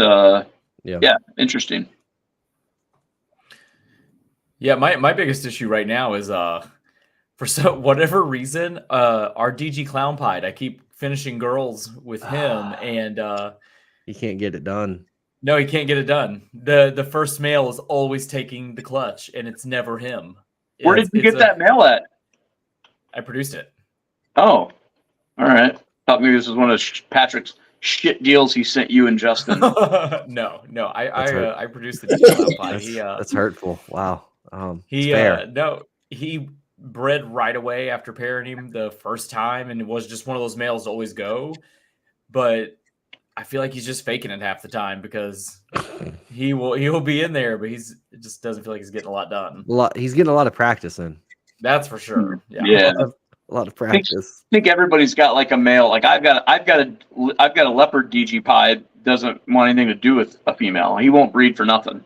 yeah, interesting. Yeah, my biggest issue right now is for whatever reason, our DG Clown Pied, I keep finishing girls with him, and he can't get it done. No, he can't get it done. The first male is always taking the clutch, and it's never him. Where did you get that male at? I produced it. Oh, all right. Thought maybe this was one of Patrick's shit deals he sent you and Justin. No. I produced the DG Clown Pied. That's hurtful. Wow. He bred right away after pairing him the first time, and it was just one of those males to always go. But I feel like he's just faking it half the time because he will be in there, but it just doesn't feel like he's getting a lot done. He's getting a lot of practice in. That's for sure. Yeah. A lot of practice. I think everybody's got like a male. Like I've got a leopard DG Pied doesn't want anything to do with a female. He won't breed for nothing.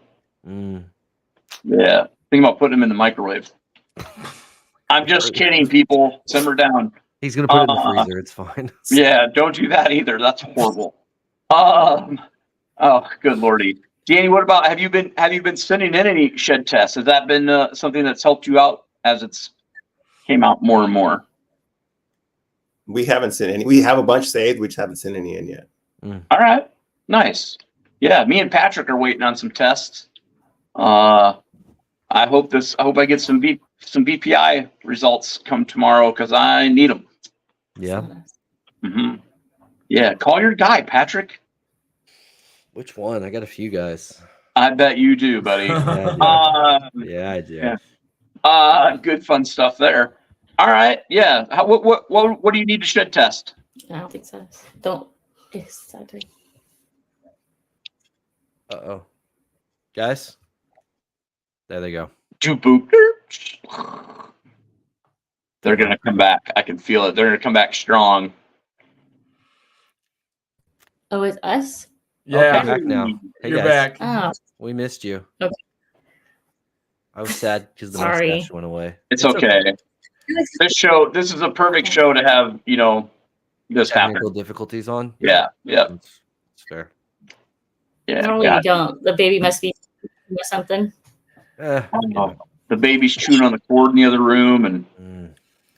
Yeah. Think about putting him in the microwave. I'm just kidding, people. Simmer down. He's gonna put it in the freezer. It's fine. Yeah, don't do that either. That's horrible. Oh, good lordy, Danny. What about have you been sending in any shed tests? Has that been something that's helped you out as it's came out more and more? We haven't sent any. We have a bunch saved. We just haven't sent any in yet. All right, nice. Yeah, me and Patrick are waiting on some tests. I hope I get some BPI results come tomorrow because I need them. Yeah. Mm-hmm. Yeah, call your guy, Patrick. Which one? I got a few guys. I bet you do, buddy. Yeah, I do. Yeah. Good fun stuff there. All right. Yeah. What do you need to shed test? I don't think so. Don't. Yes, I do. Uh-oh. Guys? There they go. They're going to come back. I can feel it. They're going to come back strong. Oh, it's us? Yeah, Okay, back now. Hey, you're guys. back. Oh, We missed you. okay. I was sad because the Sorry. mustache went away. It's okay. This is a perfect show to have, this happen. Technical difficulties on? Yeah. It's fair. Yeah. No, yeah. you don't. The baby must be or something. The baby's chewing on the cord in the other room, and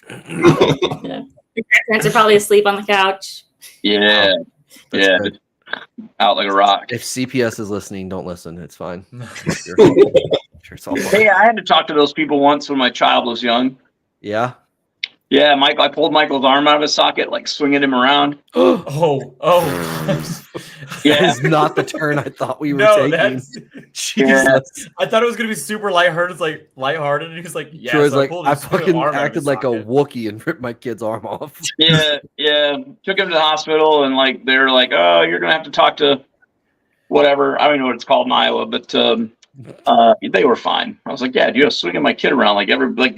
Yeah. Your grandparents are probably asleep on the couch. yeah, That's yeah, good. out like a rock. If CPS is listening, don't listen. It's fine. Sure, it's all fine. Hey, I had to talk to those people once when my child was young. Yeah. Yeah, I pulled Michael's arm out of his socket, like swinging him around. Oh. That Yeah, is not the turn I thought we were No, taking. that's. Jesus. I thought it was gonna be super lighthearted. It's like lighthearted, and he was like, "Yeah." Troy's so like, pulled I his fucking arm out of acted his like a socket. Wookiee and ripped my kid's arm off. yeah. Took him to the hospital, and like they were like, "Oh, you're gonna have to talk to whatever." I don't even know what it's called in Iowa, but they were fine. I was like, "Yeah, dude, I was swinging my kid around like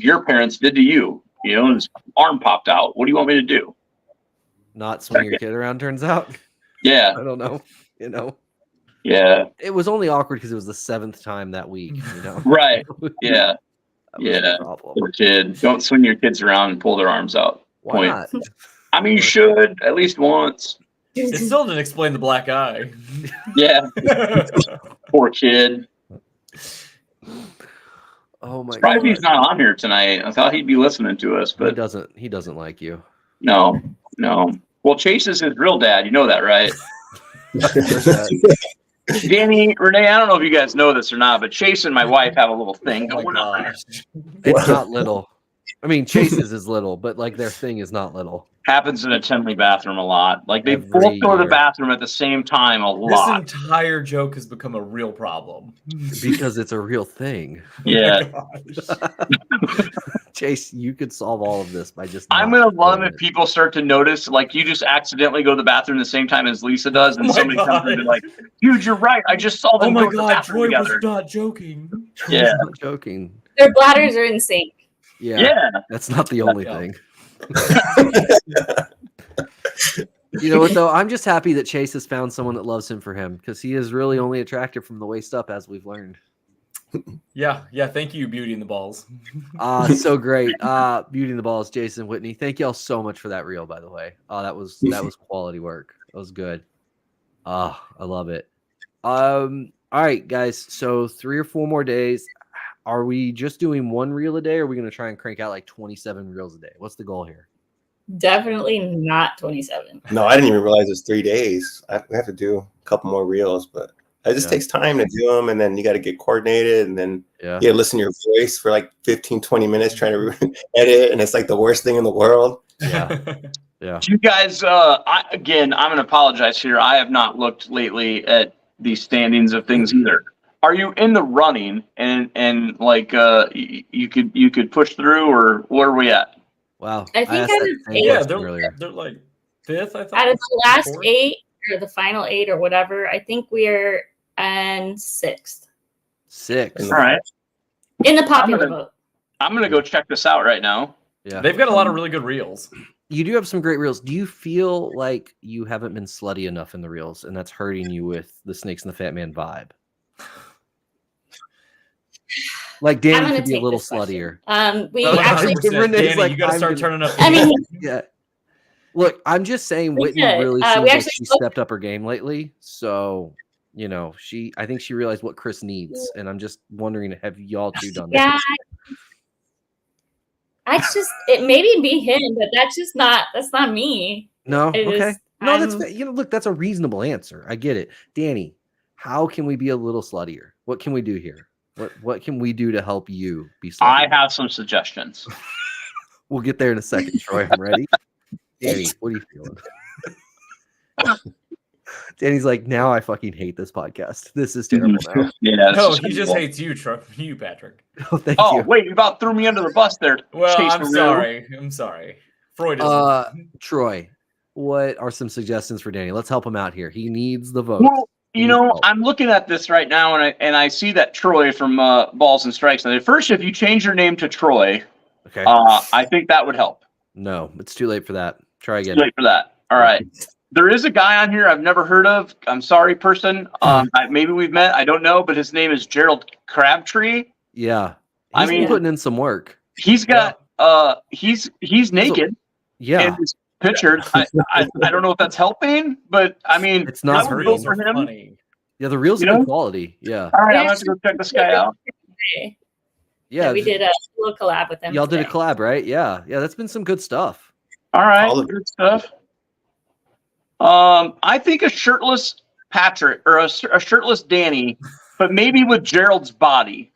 your parents did to you." And his arm popped out. What do you want me to do? Not swing your kid around, turns out. Yeah, I don't know. yeah, It was only awkward because it was the 7th time that week, right. Yeah, That was the yeah. problem. Poor kid. Don't swing your kids around and pull their arms out. Why Point. not? I mean, you should at least once. It still didn't explain the black eye. Yeah, poor kid. Oh my Surprised god. he's not on here tonight. I thought he'd be listening to us, He but doesn't like you. no. Well, Chaise is his real dad. You know that, right? Danny, Renae, I don't know if you guys know this or not, but Chaise and my wife have a little thing Oh going my on. gosh. It's not little. I mean, Chase's is little, but like their thing is not little. Happens in a Tenley bathroom a lot. Like they Every both go to the year. bathroom at the same time a This lot. entire joke has become a real problem. Because it's a real thing. Yeah. Oh my gosh. Chase, you could solve all of this by just. I'm not gonna love doing if it. people start to notice, like you just accidentally go to the bathroom the same time as Lisa does, and Oh my somebody comes God. in and be like, "Dude, you're right. I just saw Oh them my go to the god, bathroom Troy together." was not joking. Yeah, I'm not joking. Their bladders are in sync. Yeah, yeah. that's not the only Yeah. thing. You know what though? I'm just happy that Chase has found someone that loves him for him because he is really only attractive from the waist up, as we've learned. Yeah. Thank you, Beauty and the Balls. So great. Beauty and the Balls, Jason, Whitney. Thank y'all so much for that reel, by the way. That was quality work. That was good. I love it. All right, guys. So 3 or 4 more days. Are we just doing 1 reel a day, or are we going to try and crank out like 27 reels a day? What's the goal here? Definitely not 27. No, I didn't even realize it's 3 days. We have to do a couple more reels, but it just takes time to do them, and then you got to get coordinated, and then Yeah. you got to listen to your voice for like 15, 20 minutes trying to edit, and it's like the worst thing in the world. Yeah. Yeah. Do you guys? I'm gonna apologize here. I have not looked lately at the standings of things either. Are you in the running, and like you could push through, or where are we at? Wow. I think asked out that of same eight- Yeah, question earlier. they're like 5th, I thought. Out of the last 4th? 8 or the final 8 or whatever, I think we're on 6th 6. All right, in the popular gonna- vote. I'm gonna go check this out right now. Yeah. They've got a lot of really good reels. You do have some great reels. Do you feel like you haven't been slutty enough in the reels, and that's hurting you with the Snakes and the Fat Man vibe? Like I'm Danny gonna could be a take little this question. sluttier. We Oh, actually, 100%. Renee is Danny, like, you got to I'm start gonna- turning up. I mean, Yeah. Look, I'm just saying Whitney did. really We seems like actually she spoke- stepped up her game lately. So, I think she realized what Chris needs. And I'm just wondering, have y'all two done that? Yeah. It maybe be him, but that's not me. No? I Okay. just- No, that's I'm- look, that's a reasonable answer. I get it. Danny, how can we be a little sluttier? What can we do here? What can we do to help you be sluttier? I have some suggestions. We'll get there in a second, Troy. I'm ready. Danny, what are you feeling? Danny's like, now I fucking hate this podcast. This is terrible now. Yeah. No, he just hates you, you, Patrick. Oh, thank Oh, you. wait, you about threw me under the bus there. Well, Chase I'm Maru. sorry. I'm sorry. Freud is. Troy, what are some suggestions for Danny? Let's help him out here. He needs the vote. Well, He needs help. I'm looking at this right now, and I see that Troy from Balls and Strikes. And at first, if you change your name to Troy, Okay. I think that would help. No, it's too late for that. Try again. Too late for that. All right. There is a guy on here I've never heard of. I'm sorry, person. Maybe we've met. I don't know, but his name is Gerald Crabtree. Yeah. I He's been mean- putting in some work. He's got he's naked Yeah. and he's pictured. I don't know if that's helping, but I mean, It's not I would hurting. vote for him. Funny. Yeah, the reels are You know? good quality. Yeah. All right, I'm Yeah. gonna have to go check this guy out. Yeah. we did a little collab with them. Y'all did a today. collab, right? Yeah. Yeah, that's been some good stuff. All right, All of good stuff. I think a shirtless Patrick or a shirtless Danny, but maybe with Gerald's body,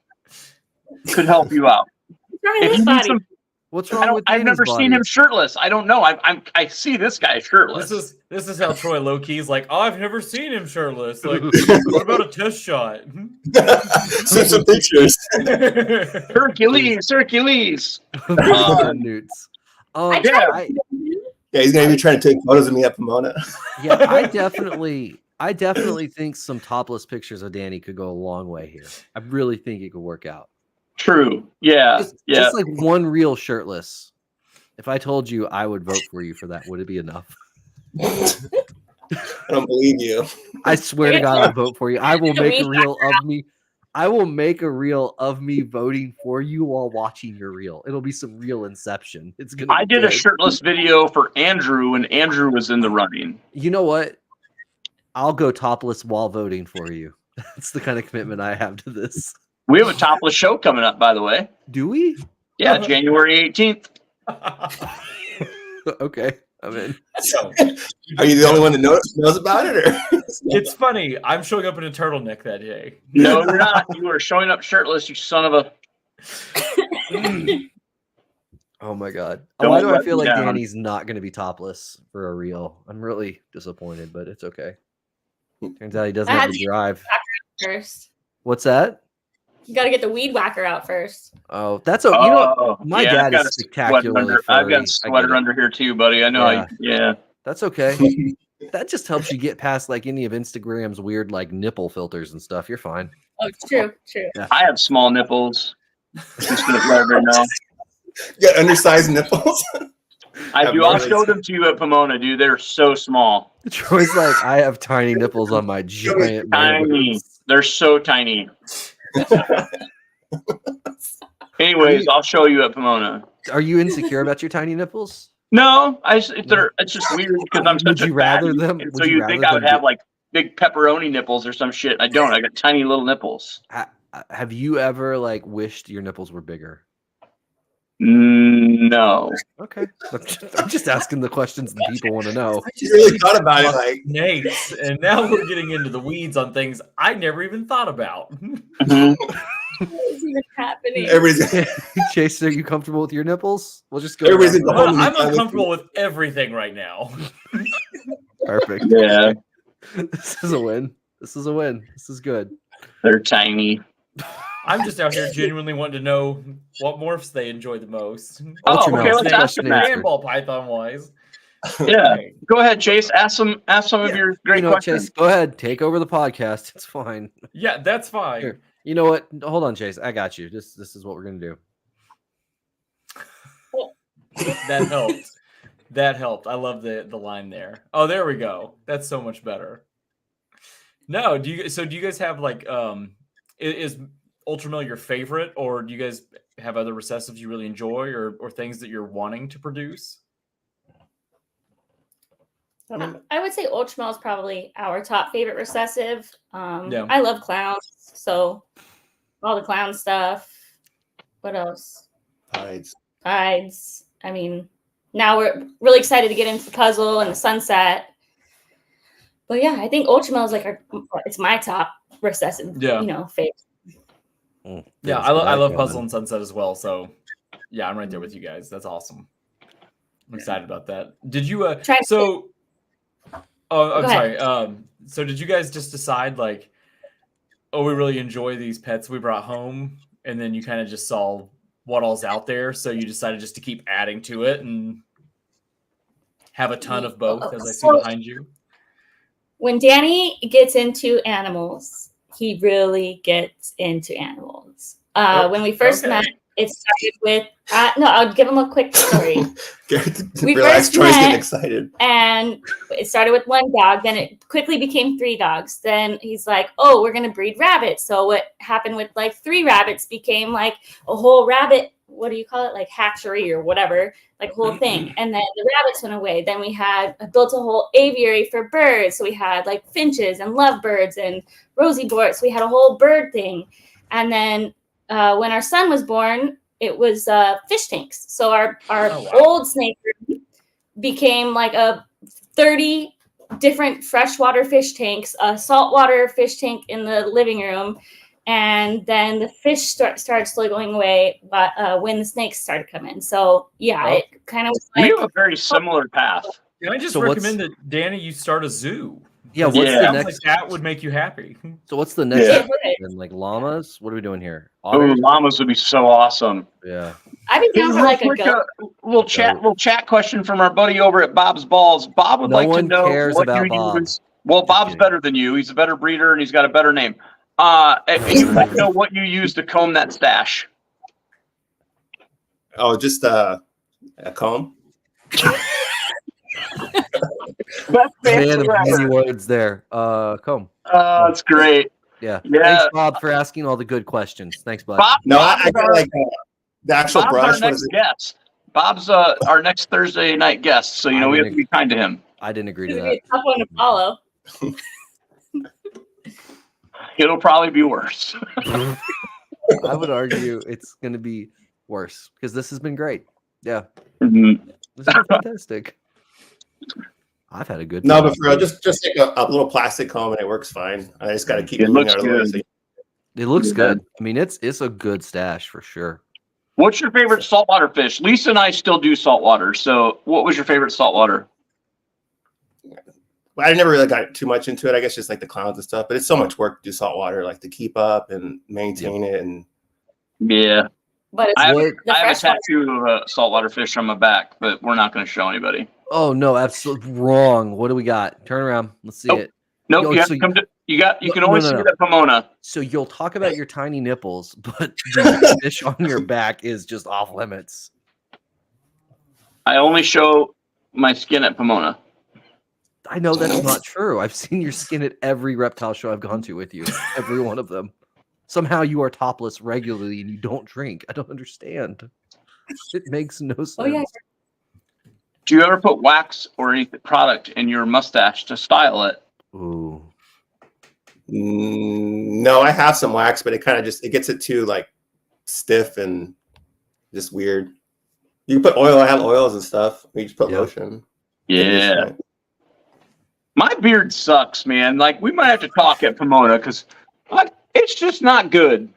could help you out. What's wrong with If his you need body? some, What's wrong with I've Danny's never seen body? him shirtless. I don't know. I see this guy shirtless. This is how Troy low key's like, oh, I've never seen him shirtless. Like, what about a test shot? Send some pictures. Hercules. Newts. I yeah, tried to- Yeah, he's gonna be trying to take photos of me at Pomona. Yeah, I definitely think some topless pictures of Danny could go a long way here. I really think it could work out. True. Yeah. Just like one real shirtless. If I told you I would vote for you for that, would it be enough? I don't believe you. I swear to God, I'll vote for you. I will The make a weed reel of me. I will make a reel of me voting for you while watching your reel. It'll be some real inception. It's gonna. I be did a good. shirtless video for Andrew, and Andrew was in the running. You know what? I'll go topless while voting for you. That's the kind of commitment I have to this. We have a topless show coming up, by the way. Do we? Yeah, January 18th. Okay, I'm in. So, Are you the only one that knows about it, or? it's funny. I'm showing up in a turtleneck that day. No, you're not. You are showing up shirtless, you son of a. Oh my God. Don't Why do I let feel me like down. Danny's not going to be topless for a reel? I'm really disappointed, but it's okay. Turns out he doesn't I have had the to- drive. first. What's that? You got to get the weed whacker out first. Oh, that's okay. You know, Oh, my yeah, dad I've got is a sweater spectacularly under- I've furry. got I a sweater get it. under here too, buddy. I know. Yeah. Yeah. That's okay. That just helps you get past like any of Instagram's weird like nipple filters and stuff. You're fine. Oh, it's true. True. I have small nipples. Just to let everybody know. You got undersized nipples. I do. I'll really- show them to you at Pomona, dude. They're so small. Troy's like, I have tiny nipples on my giant man Tiny. boobs. They're so tiny. Anyways, I'll show you at Pomona. Are you insecure about your tiny nipples? No, it's just weird because I'm Would such a you rather fatty, them- and would so you you think rather I would them have be- like big pepperoni nipples or some shit. I don't. I got tiny little nipples. Have you ever like wished your nipples were bigger? No. Okay. I'm just asking the questions that people want to know. You really thought about it, like Nates, and now we're getting into the weeds on things I never even thought about. Mhm. What is even happening? everybody's. Chase, are you comfortable with your nipples? We'll just go. Everybody's around in the the- home. I'm uncomfortable with everything right now. Perfect. Yeah, This is a win. This is a win. This is good. they're tiny. I'm just out here genuinely wanting to know what morphs they enjoy the most. Oh, Ultra okay, Mouse, let's ask them question that. answered. Handball python wise. Yeah, go ahead, Chase. Ask some of Yeah, your great You know what, questions. Chase? Go ahead. Take over the podcast. It's fine. Yeah, that's fine. Here. You know what? Hold on, Chase. I got you. This is what we're gonna do. That helped. That helped. I love the line there. Oh, there we go. That's so much better. No, do you guys have like is Ultramel your favorite, or do you guys have other recessives you really enjoy, or things that you're wanting to produce? I would say Ultramel is probably our top favorite recessive. Yeah. I love clowns, so all the clown stuff. What else? Hides. Tides. I mean, now we're really excited to get into the puzzle and the sunset. But yeah, I think Ultramel is like it's my top recessive, favorite. Yeah, I love Puzzle and Sunset as well. So yeah, I'm right there with you guys. That's awesome. I'm excited about that. Did you I'm sorry. So did you guys just decide like, oh, we really enjoy these pets we brought home, and then you kind of just saw what all's out there, so you decided just to keep adding to it and have a ton of both, as I see behind you? When Danny gets into animals, he really gets into animals. When we first met, it started with I'll give him a quick story. We realized Troy's getting excited. And it started with one dog, then it quickly became 3 dogs. Then he's like, oh, we're gonna breed rabbits. So what happened with like 3 rabbits became like a whole rabbit, what do you call it? Like hatchery or whatever, like a whole thing. And then the rabbits went away. Then we built a whole aviary for birds. So we had like finches and lovebirds and rosy borts. So we had a whole bird thing. And then when our son was born, it was fish tanks. So our old snake room became like a 30 different freshwater fish tanks, a saltwater fish tank in the living room, and then the fish started slowly going away when the snakes started coming. So yeah, it kind of was like, we have a very similar path. Can I just recommend that Danny, you start a zoo? Yeah, what's the next? Like that would make you happy. So what's the next? Yeah. Like llamas? What are we doing here? Oh, llamas would be so awesome. Yeah. I'd be down for like a goat. Little chat question from our buddy over at Bob's Balls. Bob would like to know what you use. Well, Bob's better than you. He's a better breeder and he's got a better name. He would like to know what you use to comb that stash. Oh, just a comb. Man of easy words there. Comb. That's great. Yeah. Thanks, Bob, for asking all the good questions. Thanks, bud. I got like the actual Bob's brush. Our next guest. Bob's our next Thursday night guest, so we have to be kind to him. I didn't agree to It's that. a tough one to follow. It'll probably be worse. I would argue it's going to be worse because this has been great. Yeah. Mm-hmm. This is fantastic. I've had a good time. No, but for real, just take a little plastic comb and it works fine. I just got to keep it moving out of the way. It looks good. I mean, it's a good stash for sure. What's your favorite saltwater fish? Lisa and I still do saltwater. So what was your favorite saltwater? I never really got too much into it. I guess just like the clowns and stuff, but it's so much work to do saltwater, like to keep up and maintain it. And yeah, but I have a tattoo of a saltwater fish on my back, but we're not going to show anybody. Oh no, absolutely wrong. What do we got? Turn around. Let's see it. Nope. You have to come to. You can only see that Pomona. So you'll talk about your tiny nipples, but the fish on your back is just off limits. I only show my skin at Pomona. I know that's not true. I've seen your skin at every reptile show I've gone to with you. Every one of them. Somehow you are topless regularly and you don't drink. I don't understand. It makes no sense. Oh, yeah. Do you ever put wax or any product in your mustache to style it? Ooh. No, I have some wax, but it kind of it gets it too like stiff and just weird. You can put oil. I have oils and stuff. You just put lotion. Yeah. My beard sucks, man. Like, we might have to talk at Pomona because it's just not good.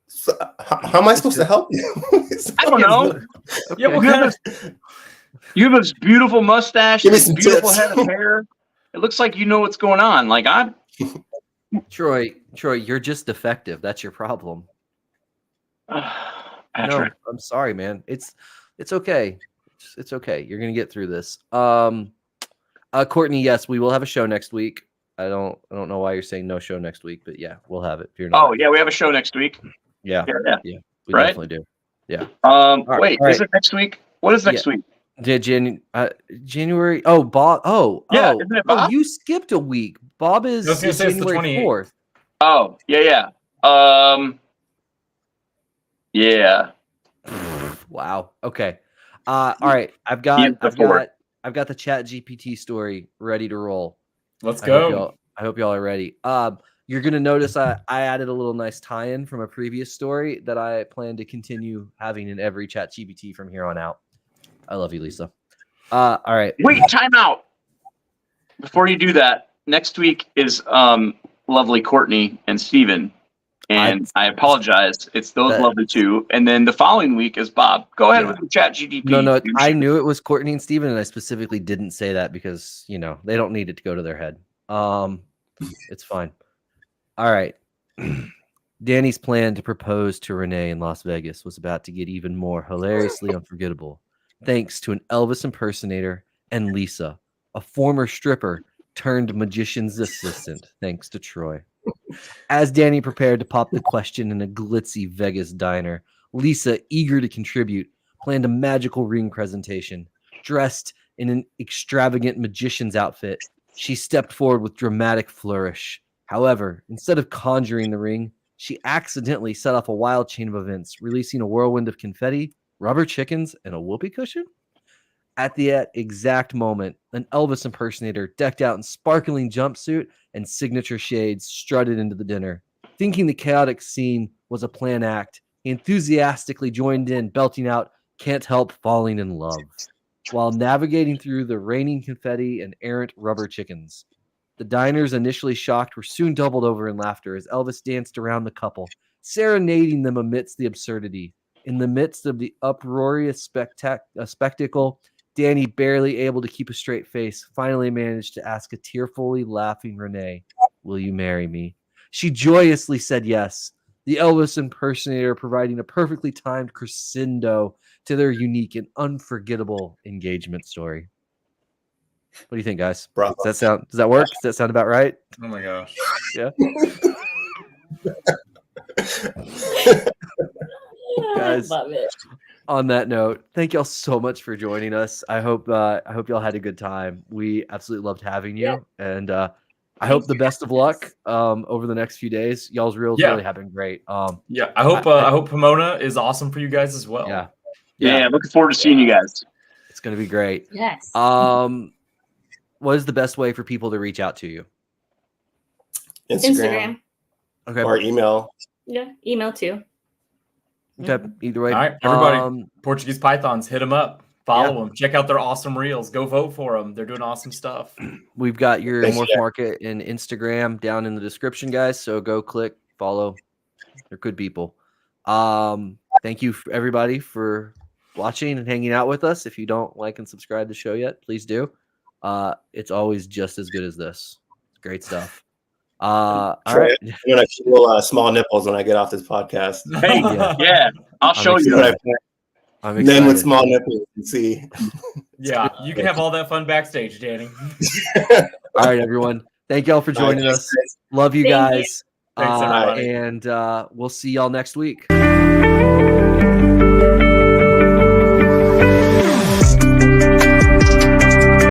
So, how am I supposed to help you? I don't know. Okay. Yeah, you have this beautiful mustache, this beautiful head of hair. It looks like you know what's going on. Like Troy, you're just defective. That's your problem. No, I'm sorry, man. It's okay. It's okay. You're gonna get through this. Courtney, yes, we will have a show next week. I don't know why you're saying no show next week, but yeah, we'll have it. If you're not. Oh yeah, we have a show next week. Yeah. We definitely do. Yeah. Wait, is it next week? What is next week? January. Oh, Bob. Isn't it Bob? Oh, you skipped a week. Bob is January 4th. Oh, yeah. Yeah. Wow. Okay. All right. I've got I've got the Chat GPT story ready to roll. Let's go. I hope y'all are ready. You're gonna notice I added a little nice tie-in from a previous story that I plan to continue having in every Chat GPT from here on out. I love you, Lisa. All right. Wait, time out. Before you do that, next week is lovely Courtney and Steven. And I apologize. It's those lovely two. And then the following week is Bob. Go ahead with the Chat GDP. No, I knew it was Courtney and Steven, and I specifically didn't say that because, they don't need it to go to their head. It's fine. All right. Danny's plan to propose to Renae in Las Vegas was about to get even more hilariously unforgettable, thanks to an Elvis impersonator and Lisa, a former stripper turned magician's assistant, thanks to Troy. As Danny prepared to pop the question in a glitzy Vegas diner, Lisa, eager to contribute, planned a magical ring presentation. Dressed in an extravagant magician's outfit, she stepped forward with dramatic flourish. However, instead of conjuring the ring, she accidentally set off a wild chain of events, releasing a whirlwind of confetti, rubber chickens, and a whoopee cushion. At the exact moment, an Elvis impersonator decked out in sparkling jumpsuit and signature shades strutted into the dinner. Thinking the chaotic scene was a planned act, he enthusiastically joined in, belting out, "Can't Help Falling in Love," while navigating through the raining confetti and errant rubber chickens. The diners, initially shocked, were soon doubled over in laughter as Elvis danced around the couple, serenading them amidst the absurdity. In the midst of the uproarious spectacle, Danny, barely able to keep a straight face, finally managed to ask a tearfully laughing Renae, "Will you marry me?" She joyously said yes, the Elvis impersonator providing a perfectly timed crescendo to their unique and unforgettable engagement story. What do you think, guys? Bravo. Does that work? Does that sound about right? Oh my gosh. Yeah. I Guys, love it. on that note, thank y'all so much for joining us. I hope y'all had a good time. We absolutely loved having you, and I hope the best of luck over the next few days. Y'all's reels really have been great. I hope Pomona is awesome for you guys as well. Yeah, looking forward to seeing you guys. It's gonna be great. Yes. What is the best way for people to reach out to you? Instagram. Okay. Or email. Yeah, email too. Okay. Either way. All right, everybody. Portuguese Pythons, hit them up. Follow them. Check out their awesome reels. Go vote for them. They're doing awesome stuff. We've got your Morph Market and Instagram down in the description, guys. So go click, follow. They're good people. Thank you, everybody, for watching and hanging out with us. If you don't like and subscribe to the show yet, please do. It's always just as good as this. It's great stuff. All right. I'm gonna feel small nipples when I get off this podcast. Hey, yeah, I'll show you. I'm excited. Then with small nipples, you can see. Yeah, you can have all that fun backstage, Danny. All right, everyone. Thank y'all for joining us. Love you guys. Thanks, everybody. And we'll see y'all next week.